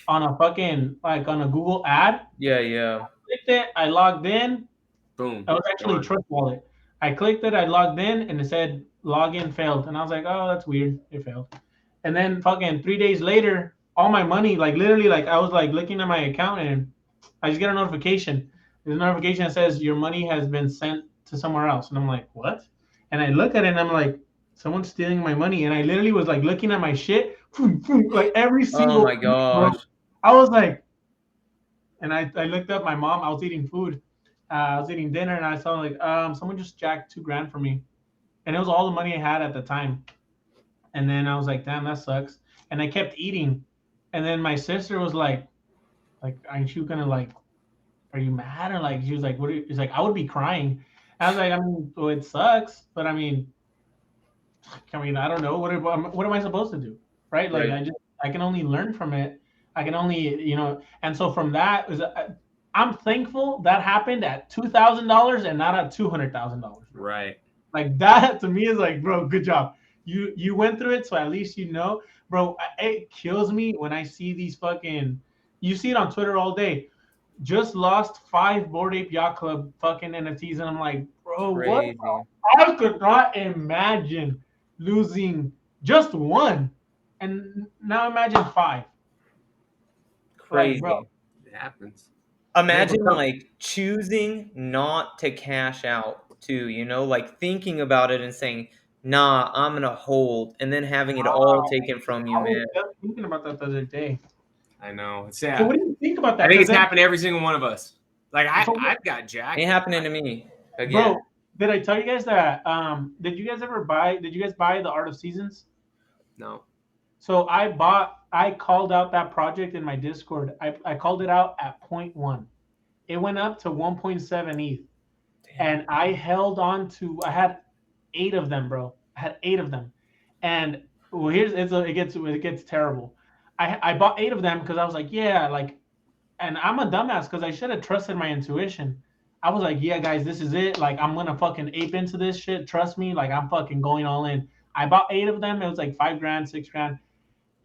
on a fucking, like on a Google ad. Yeah. Clicked it, I logged in. Boom. I was actually Trust Wallet. I clicked it, I logged in, and it said login failed. And I was like, oh, that's weird. It failed. And then fucking 3 days later, all my money, like literally, like I was like looking at my account and I just get a notification. There's a notification that says your money has been sent to somewhere else. And I'm like, what? And I look at it and I'm like, someone's stealing my money. And I literally was like looking at my shit, like every single. Oh my gosh. I was like, and I looked up my mom. I was eating food. I was eating dinner and I saw like someone just jacked $2,000 for me, and it was all the money I had at the time. And then I was like, damn, that sucks. And I kept eating. And then my sister was like, aren't you gonna like, are you mad? Or like, she was like, what are you? She's like, I would be crying. I was like, I mean, well, it sucks, but I mean, I don't know. What am I supposed to do? Right? Like, Right. I can only learn from it. I can only, and so from that, I'm thankful that happened at $2,000 and not at $200,000. Right. Like that to me is like, bro, good job. You went through it, so at least you know, bro. It kills me when I see these fucking. You see it on Twitter all day. Just lost 5 Bored Ape Yacht Club fucking NFTs, and I'm like, bro, Crazy. what? I could not imagine losing just one, and now imagine 5. Crazy. Like, bro, It happens. Imagine like choosing not to cash out too, like thinking about it and saying, nah, I'm gonna hold, and then having it all taken from you, I was man. just thinking about that the other day. I know. It's So sad. what do you think about that? I think 'Cause it's then- happened to every single one of us. Like So what- I've got jacked. Ain't happening to me again. Bro, did I tell you guys that? Did you guys buy the Art of Seasons? No. So I called out that project in my Discord. I called it out at 0.1. It went up to 1.7 ETH. And I held on to, I had 8 of them, bro. I had 8 of them. And well, it gets terrible. I bought 8 of them because I was like, yeah, like, and I'm a dumbass because I should have trusted my intuition. I was like, yeah, guys, this is it. Like, I'm gonna fucking ape into this shit. Trust me. Like, I'm fucking going all in. I bought 8 of them. It was like $5,000, $6,000.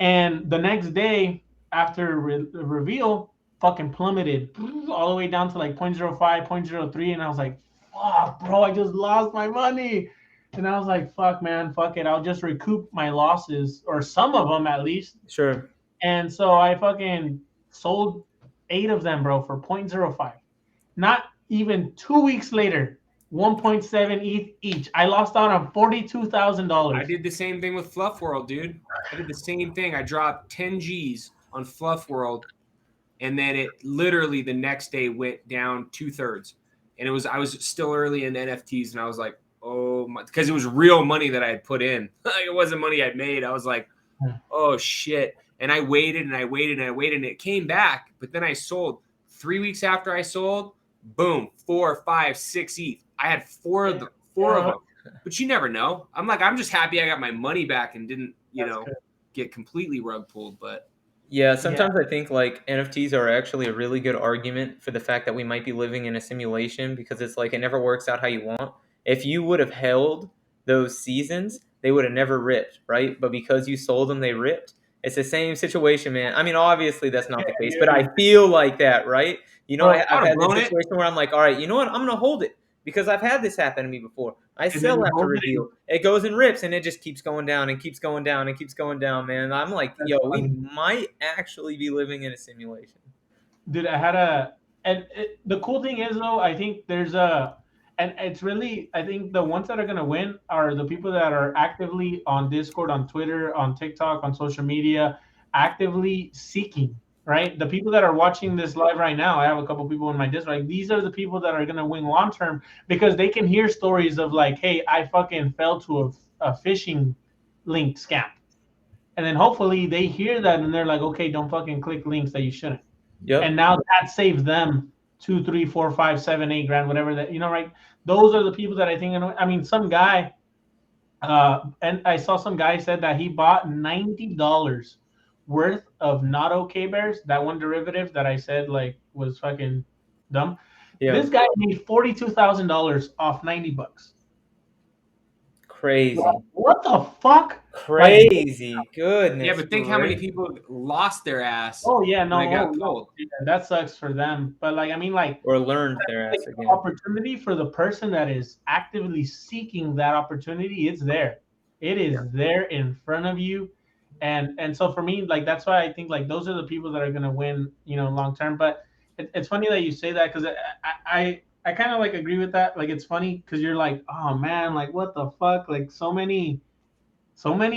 And the next day after reveal, fucking plummeted all the way down to like 0.05, 0.03. And I was like, fuck, bro, I just lost my money. And I was like, fuck, man, fuck it. I'll just recoup my losses, or some of them at least. Sure. And so I fucking sold 8 of them, bro, for 0.05. Not even 2 weeks later, 1.7 ETH each. I lost out on $42,000. I did the same thing with Fluff World, dude. I did the same thing. I dropped 10 G's on Fluff World, and then it literally the next day went down 2/3. And I was still early in NFTs, and I was like, oh my, because it was real money that I had put in. It wasn't money I'd made. I was like, oh shit. And I waited and I waited and I waited, and it came back. But then I sold 3 weeks after I sold. Boom, 4, 5, 6 ETH. I had 4 of them. But you never know. I'm just happy I got my money back and didn't, get completely rug pulled. But yeah, sometimes I think like NFTs are actually a really good argument for the fact that we might be living in a simulation, because it's like it never works out how you want. If you would have held those seasons, they would have never ripped, right? But because you sold them, they ripped. It's the same situation, man. I mean, obviously that's not the case, but I feel like that, right? I've had this situation where I'm like, all right, you know what? I'm going to hold it because I've had this happen to me before. I sell after reveal. It goes and rips, and it just keeps going down and keeps going down and keeps going down, man. I'm like, yo, we might actually be living in a simulation. Dude, the cool thing is, though, I think and it's really, I think the ones that are going to win are the people that are actively on Discord, on Twitter, on TikTok, on social media, actively seeking, right? The people that are watching this live right now, I have a couple people in my Discord. Like, these are the people that are going to win long term, because they can hear stories of like, hey, I fucking fell to a phishing link scam. And then hopefully they hear that and they're like, okay, don't fucking click links that you shouldn't. Yep. And now that saves them 2, 3, 4, 5, 7, 8 grand, whatever that, right? Those are the people that I think, I mean, some guy, and I saw some guy said that he bought $90 worth of NOW Bears, that one derivative that I said like was fucking dumb. Yeah. This guy made $42,000 off $90. Crazy. What the fuck? Crazy. Goodness. Yeah, but think how many gracious. people lost their ass Oh yeah, when no, they got pulled. yeah, that sucks for them. But like, I mean, like, Or learned their like ass again. opportunity for the person that is actively seeking that opportunity, it's there. It is there in front of you. And so for me, like that's why I think like those are the people that are gonna win, long term. But it's funny that you say that because I kind of like agree with that. Like it's funny because you're like, oh man, like what the fuck, like so many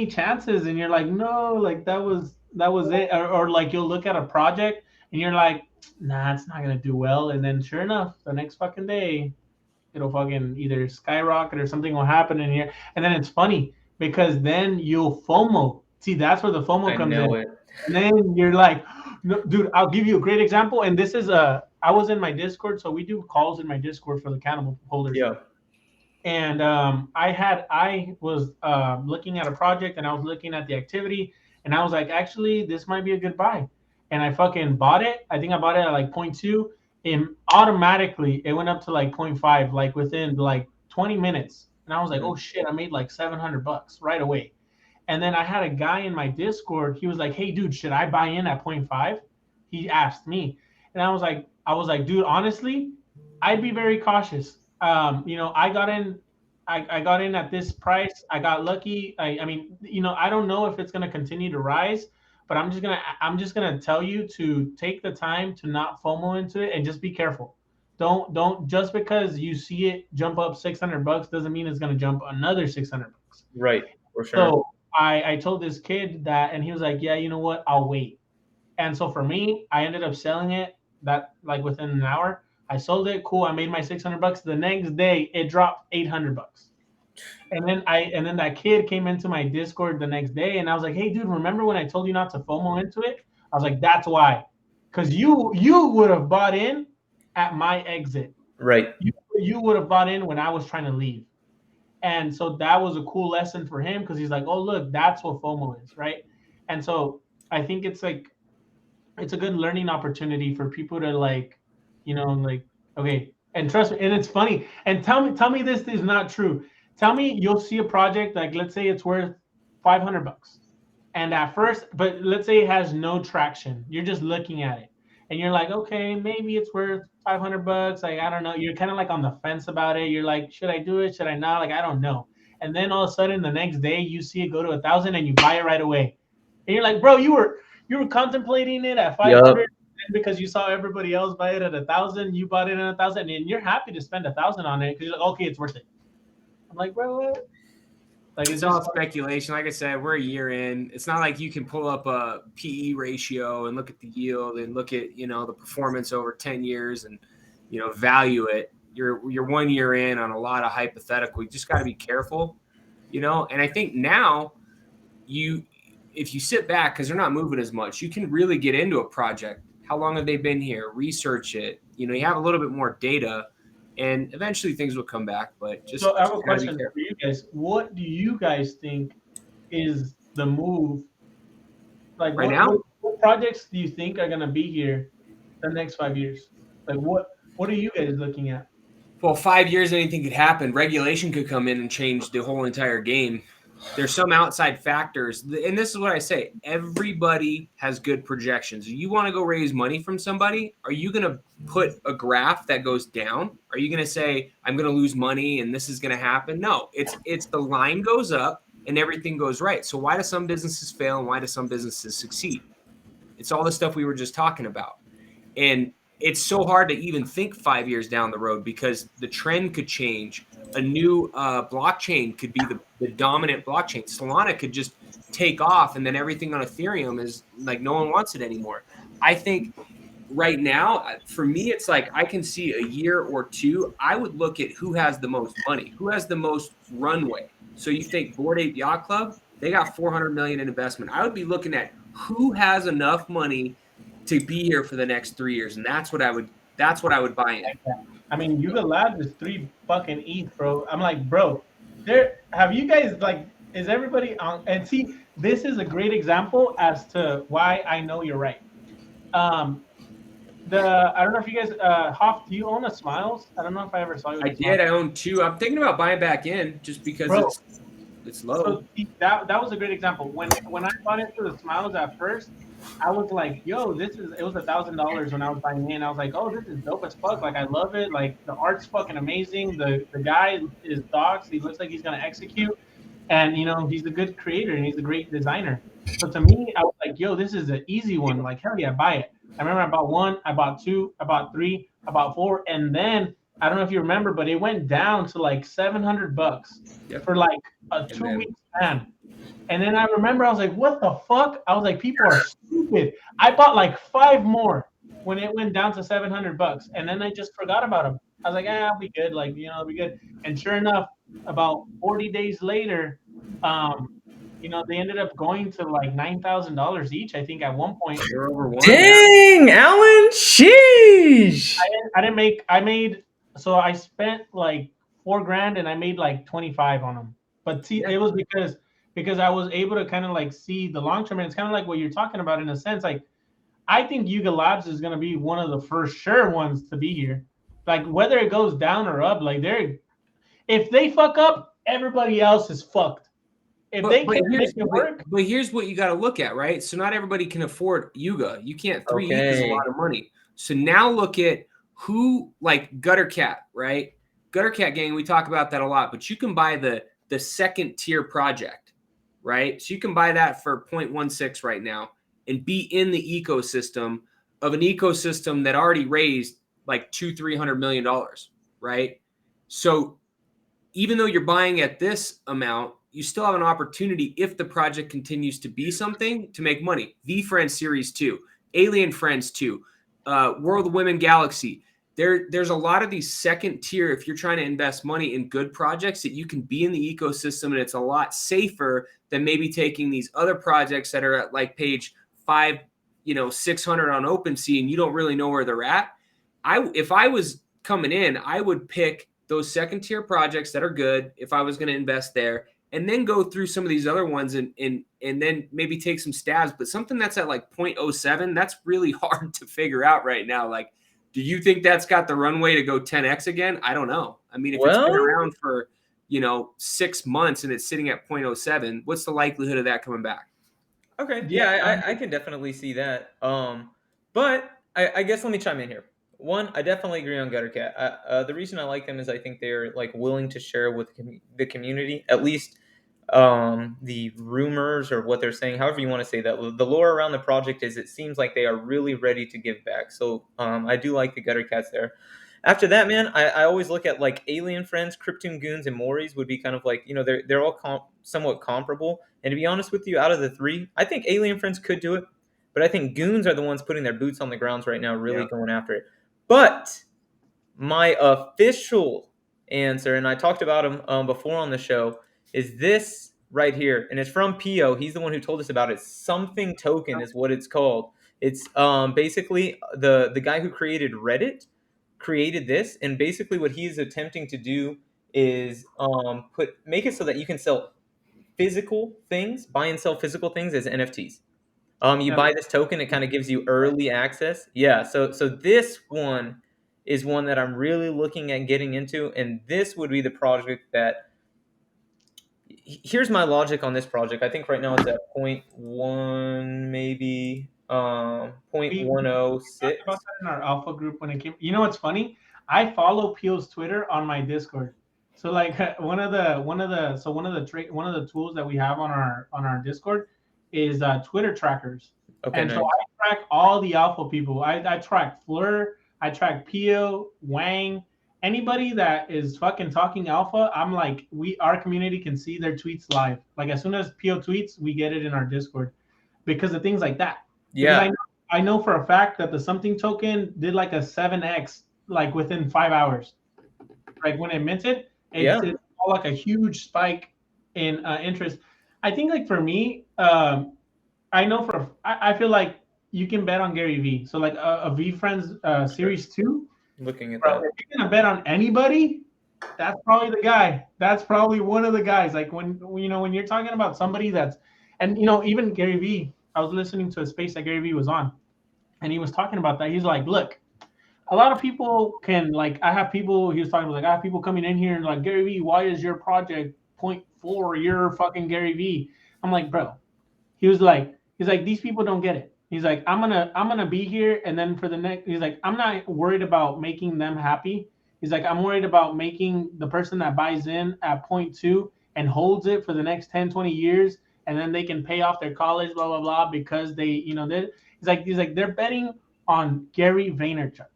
chances, and you're like, no, like that was it, or like you'll look at a project and you're like, nah, it's not gonna do well, and then sure enough, the next fucking day, it'll fucking either skyrocket or something will happen in here, and then it's funny because then you'll FOMO. See, that's where the FOMO I comes know in, it. and then you're like, no, dude, I'll give you a great example, and this is I was in my Discord, so we do calls in my Discord for the Cannibal holders. Yeah. And I was looking at a project and I was looking at the activity and I was like, actually, this might be a good buy. And I fucking bought it. I think I bought it at like 0.2, and automatically it went up to like 0.5, like within like 20 minutes. And I was like, oh shit, I made like $700 right away. And then I had a guy in my Discord. He was like, hey dude, should I buy in at 0.5? He asked me. And I was like, dude, honestly, I'd be very cautious. I got in. I got in at this price. I got lucky. I mean, I don't know if it's gonna continue to rise, but I'm just gonna tell you to take the time to not FOMO into it and just be careful. Don't just because you see it jump up $600 doesn't mean it's gonna jump another $600. Right. For sure. So I told this kid that, and he was like, yeah, you know what? I'll wait. And so for me, I ended up selling it that like within an hour. I sold it. Cool. I made my $600. The next day, it dropped $800. And then that kid came into my Discord the next day, and I was like, "Hey, dude, remember when I told you not to FOMO into it?" I was like, "That's why, because you would have bought in at my exit. Right. You would have bought in when I was trying to leave." And so that was a cool lesson for him because he's like, "Oh, look, that's what FOMO is, right?" And so I think it's like it's a good learning opportunity for people to like, like, okay, and trust me, and it's funny. And tell me this is not true. Tell me you'll see a project like let's say it's worth $500, and at first, but let's say it has no traction. You're just looking at it, and you're like, okay, maybe it's worth $500. Like I don't know. You're kind of like on the fence about it. You're like, should I do it? Should I not? Like I don't know. And then all of a sudden, the next day, you see it go to 1,000, and you buy it right away. And you're like, bro, you were contemplating it at 500 because you saw everybody else buy it at 1,000. You bought it at 1,000, and you're happy to spend 1,000 on it because you're like, okay, it's worth it. I'm like, bro, what? Like It's all speculation. Like I said, we're a year in. It's not like you can pull up a PE ratio and look at the yield and look at the performance over 10 years and value it. You're 1 year in on a lot of hypothetical. You just got to be careful, And I think now if you sit back, because they're not moving as much, you can really get into a project. How long have they been here? Research it. You have a little bit more data, and eventually things will come back. But so I have a question for you guys. What do you guys think is the move? Like right now, what projects do you think are gonna be here the next 5 years? Like what are you guys looking at? Well, 5 years, anything could happen. Regulation could come in and change the whole entire game. There's some outside factors. And this is what I say. Everybody has good projections. You want to go raise money from somebody? Are you going to put a graph that goes down? Are you going to say, I'm going to lose money and this is going to happen? No, it's the line goes up and everything goes right. So why do some businesses fail and why do some businesses succeed? It's all the stuff we were just talking about. And it's so hard to even think 5 years down the road because the trend could change. A new blockchain could be the dominant blockchain. Solana could just take off, and then everything on Ethereum is like no one wants it anymore. I think right now, for me, it's like I can see a year or two. I would look at who has the most money, who has the most runway. So you think Bored Ape Yacht Club, they got $400 million in investment. I would be looking at who has enough money to be here for the next 3 years, and that's what I would buy in. I mean, Yuga Labs is $3 fucking ETH, bro. I'm like, bro, have you guys like? Is everybody on? And see, this is a great example as to why I know you're right. I don't know if you guys, Hoff, do you own a Smiles? I don't know if I ever saw you with I a did. Smiles. I own 2. I'm thinking about buying back in just because Bro, it's low. so that was a great example. When I bought into the Smiles at first, I was like, yo, it was $1,000 when I was buying in. I was like, oh, this is dope as fuck. Like, I love it. Like, the art's fucking amazing. The guy is dogs. He looks like he's gonna execute, and he's a good creator and he's a great designer. So to me, I was like, yo, this is an easy one. Like, hell yeah, buy it. I remember I bought 1, I bought 2, I bought 3, I bought 4, and then I don't know if you remember, but it went down to like $700 Yep. for like a 2-week span. And then I remember I was like, what the fuck? I was like, people are stupid. I bought like 5 more when it went down to $700, and then I just forgot about them. I was like, I'll be good. Like, I'll be good. And sure enough, about 40 days later, they ended up going to like $9,000 each. I think at one point. They're over 1. Dang, Alan, sheesh. So I spent like $4,000 and I made like 25 on them. But see, it was because I was able to kind of like see the long term, and it's kind of like what you're talking about in a sense. Like, I think Yuga Labs is going to be one of the first sure ones to be here. Like, whether it goes down or up, like if they fuck up, everybody else is fucked. If they can make it work. But here's what you got to look at, right? So not everybody can afford Yuga. You can't. 3 Yuga is a lot of money. So now look at who, like Gutter Cat, right? Gutter Cat gang, we talk about that a lot, but you can buy the second tier project, right? So you can buy that for 0.16 right now and be in the ecosystem of an ecosystem that already raised like $200-300 million, right? So even though you're buying at this amount, you still have an opportunity, if the project continues to be something, to make money. V-Friends Series 2, Alien Friends 2, World of Women Galaxy. There's a lot of these second tier, if you're trying to invest money in good projects, that you can be in the ecosystem, and it's a lot safer than maybe taking these other projects that are at like page 5, 600 on Opensea, and you don't really know where they're at. If I was coming in, I would pick those second tier projects that are good if I was going to invest there, and then go through some of these other ones and then maybe take some stabs. But something that's at like 0.07, that's really hard to figure out right now. Like, do you think that's got the runway to go 10x again? I don't know. I mean, if it's been around for 6 months and it's sitting at 0.07, what's the likelihood of that coming back? Okay, yeah, I can definitely see that. But I guess let me chime in here. One, I definitely agree on Gutter Cat. The reason I like them is I think they're like willing to share with the community, at least the rumors or what they're saying, however you want to say that. The lore around the project is it seems like they are really ready to give back. So I do like the Gutter Cats there. After that, man, I always look at like Alien Friends, Krypton Goons, and Moris would be kind of like, they're all somewhat comparable. And to be honest with you, out of the 3, I think Alien Friends could do it. But I think Goons are the ones putting their boots on the grounds right now, really going after it. But my official answer, and I talked about him before on the show, is this right here. And it's from Pio. He's the one who told us about it. Something Token is what it's called. It's basically the guy who created Reddit created this. And basically what he's attempting to do is make it so that you can sell physical things, buy and sell physical things as NFTs. You buy this token, it kind of gives you early access. Yeah, so this one is one that I'm really looking at getting into, and this would be the project that. Here's my logic on this project. I think right now it's at 0.1, maybe 0.106. We talked about that in our alpha group when it came. You know what's funny? I follow Peel's Twitter on my Discord. So like one of the tools that we have on our Discord is Twitter trackers. Okay, and nice. So I track all the alpha people. I track Fleur, I track Pio, Wang, anybody that is fucking talking alpha. I'm like, our community can see their tweets live. Like as soon as Pio tweets, we get it in our Discord because of things like that. Yeah. I know for a fact that the something token did like a 7x like within 5 hours. Like when it minted, it's like a huge spike in interest. I think like for me, I know I feel like you can bet on Gary V. So like a V Friends Series 2. Looking at that. If you're gonna bet on anybody, that's probably the guy. That's probably one of the guys. Like when you're talking about somebody that's, and even Gary V. I was listening to a space that Gary V was on, and he was talking about that. He's like, look, a lot of people can like. I have people. He was talking about like I have people coming in here and like Gary V, why is your project point 4? You're fucking Gary V. I'm like, bro. He's like these people don't get it. He's like I'm gonna be here, and then for the next, he's like I'm not worried about making them happy. He's like I'm worried about making the person that buys in at point 2 and holds it for the next 10, 20 years, and then they can pay off their college, blah blah blah, because they he's like they're betting on Gary Vaynerchuk,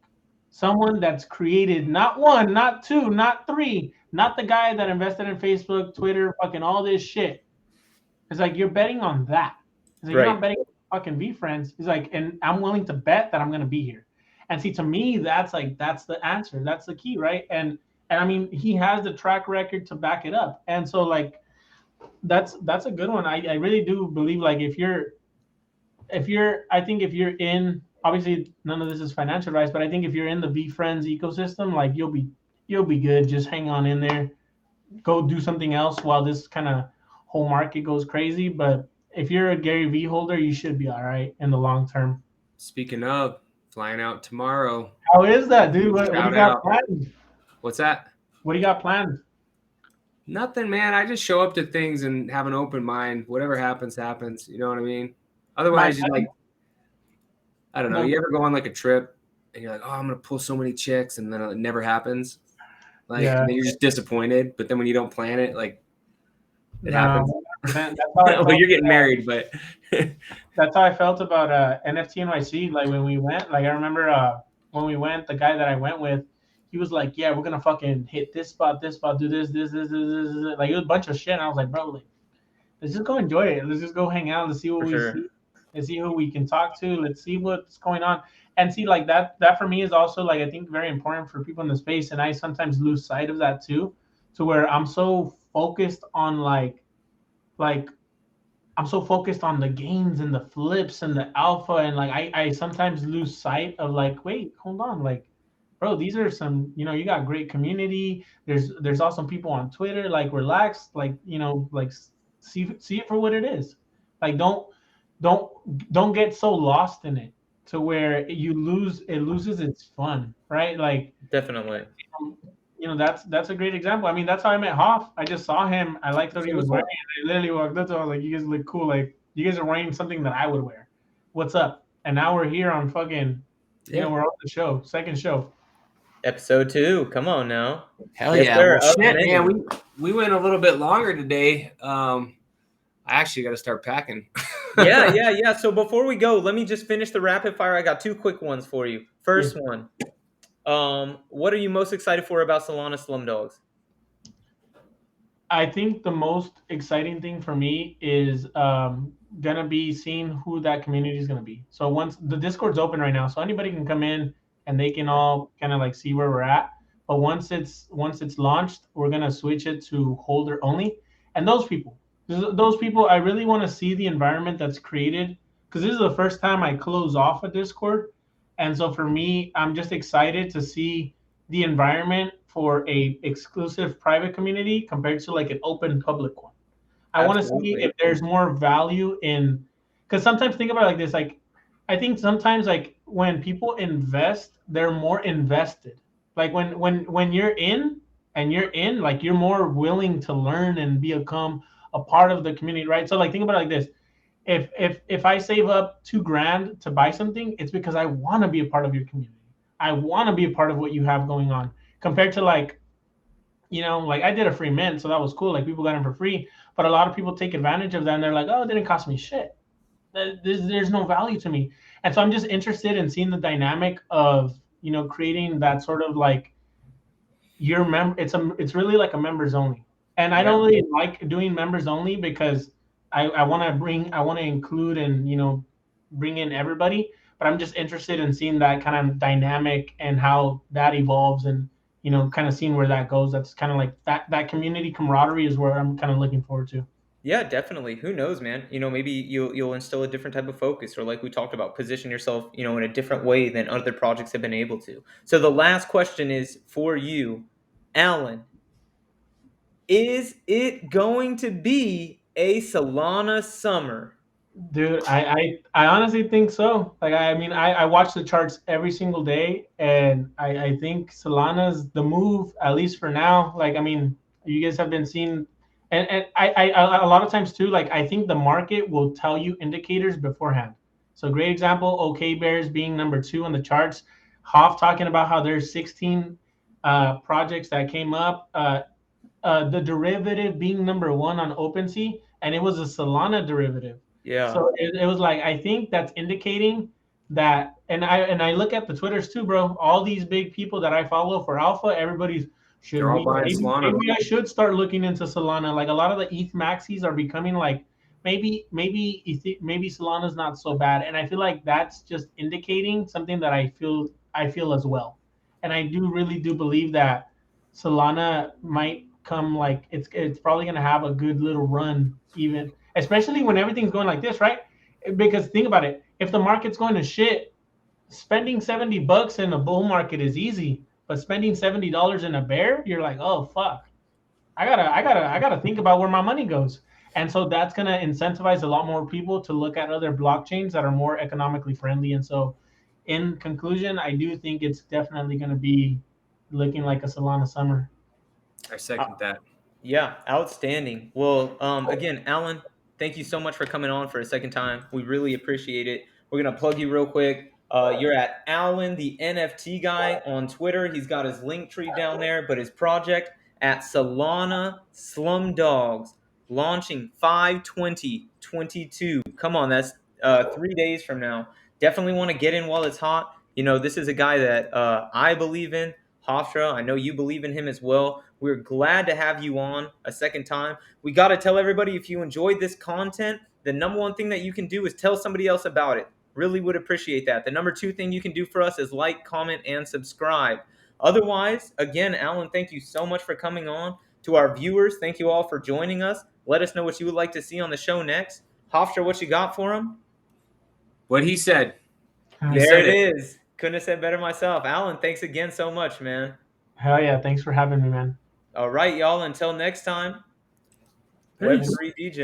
someone that's created not one, not two, not three, not the guy that invested in Facebook, Twitter, fucking all this shit. It's like you're betting on that. It's like you're not betting on fucking V friends. He's like, and I'm willing to bet that I'm gonna be here. And see, to me, that's the answer. That's the key, right? And I mean, he has the track record to back it up. And so like that's a good one. I really do believe like I think if you're in, obviously none of this is financial advice, but I think if you're in the V friends ecosystem, like you'll be good. Just hang on in there. Go do something else while this kind of whole market goes crazy. But if you're a Gary V holder, you should be all right in the long term. Speaking of, flying out tomorrow. How is that, dude? What do you got planned? What's that? What do you got planned? Nothing, man. I just show up to things and have an open mind. Whatever happens, happens. You know what I mean? Otherwise, you like, I don't know. You ever go on like a trip and you're like, oh, I'm going to pull so many chicks, and then it never happens. Like, and then you're just disappointed. But then when you don't plan it, like, it happens. Well, you're getting married, but that's how I felt about NFT NYC. Like when we went, like I remember when we went, the guy that I went with, he was like, "Yeah, we're gonna fucking hit this spot, do this. Like it was a bunch of shit." And I was like, "Bro, like, let's just go enjoy it. Let's just go hang out. Let's see what we see. Let's see who we can talk to. Let's see what's going on." And see, like that for me is also like I think very important for people in the space, and I sometimes lose sight of that too, to where I'm so focused on like I'm so focused on the gains and the flips and the alpha, and like I sometimes lose sight of like, wait, hold on, like, bro, these are some, you got great community. There's awesome people on Twitter. Like, relax, like, like see it for what it is. Like, don't get so lost in it to where it loses its fun, right? Like, definitely. That's a great example. I mean, that's how I met Hoff. I just saw him. I liked what he was wearing. I literally walked up to him. I was like, "You guys look cool. Like, you guys are wearing something that I would wear. What's up?" And now we're here on fucking, we're on the show, second show, episode 2. Come on now. Hell yeah! Well, shit, man, we went a little bit longer today. I actually got to start packing. yeah. So before we go, let me just finish the rapid fire. I got 2 quick ones for you. First one. What are you most excited for about Solana Slumdogz? I think the most exciting thing for me is gonna be seeing who that community is gonna be. So once the Discord's open right now, so anybody can come in and they can all kind of like see where we're at. But once it's launched, we're gonna switch it to holder only. And those people, I really want to see the environment that's created, because this is the first time I close off a Discord. And so for me, I'm just excited to see the environment for a exclusive private community compared to like an open public one. I want to see if there's more value in, because sometimes think about it like this, like I think sometimes like when people invest, they're more invested. Like when you're in like you're more willing to learn and become a part of the community, right? So like think about it like this. If I save up $2,000 to buy something, it's because I want to be a part of your community. I want to be a part of what you have going on. Compared to like, like I did a free mint, so that was cool. Like people got in for free, but a lot of people take advantage of that, and they're like, "Oh, it didn't cost me shit. There's no value to me." And so I'm just interested in seeing the dynamic of creating that sort of like your It's really like a members only, and I don't really like doing members only because I want to include and bring in everybody, but I'm just interested in seeing that kind of dynamic and how that evolves, and kind of seeing where that goes. That's kind of like that community camaraderie is where I'm kind of looking forward to. Yeah, definitely. Who knows, man? Maybe you'll instill a different type of focus, or like we talked about, position yourself, in a different way than other projects have been able to. So the last question is for you, Alan. Is it going to be a Solana summer? Dude, I honestly think so. Like, I mean, I watch the charts every single day, and I think Solana's the move, at least for now. Like, I mean, you guys have been seeing, and a lot of times too, like, I think the market will tell you indicators beforehand. So, great example, OK Bears being number 2 on the charts. Hoff talking about how there's 16 projects that came up. The derivative being number 1 on Opensea, and it was a Solana derivative. Yeah. So it was like, I think that's indicating that, and I look at the Twitters too, bro. All these big people that I follow for Alpha, everybody's should They're all we buying Solana. maybe I should start looking into Solana. Like a lot of the ETH maxis are becoming like maybe Solana's not so bad, and I feel like that's just indicating something that I feel as well, and I really do believe that Solana might come, like it's probably gonna have a good little run, even especially when everything's going like this, right? Because think about it, if the market's going to shit, spending $70 in a bull market is easy, but spending $70 in a bear, you're like, oh fuck, I gotta think about where my money goes. And so that's gonna incentivize a lot more people to look at other blockchains that are more economically friendly. And so, in conclusion, I do think it's definitely gonna be looking like a Solana summer. I second that. Yeah, outstanding. Well, again, Alan, thank you so much for coming on for a second time. We really appreciate it. We're gonna plug you real quick. You're at Alan, the NFT guy, on Twitter. He's got his link tree down there, but his project at Solana Slumdogz, launching 5/20/22. Come on, that's 3 days from now. Definitely want to get in while it's hot. You know, this is a guy that I believe in. Hofstra, I know you believe in him as well. We're glad to have you on a second time. We got to tell everybody, if you enjoyed this content, the number one thing that you can do is tell somebody else about it. Really would appreciate that. The number 2 thing you can do for us is like, comment, and subscribe. Otherwise, again, Alan, thank you so much for coming on. To our viewers, thank you all for joining us. Let us know what you would like to see on the show next. Hofstra, what you got for him? What he said. There it is. Couldn't have said better myself. Alan, thanks again so much, man. Hell yeah, thanks for having me, man. All right, y'all. Until next time, Peace. Web3 DJ.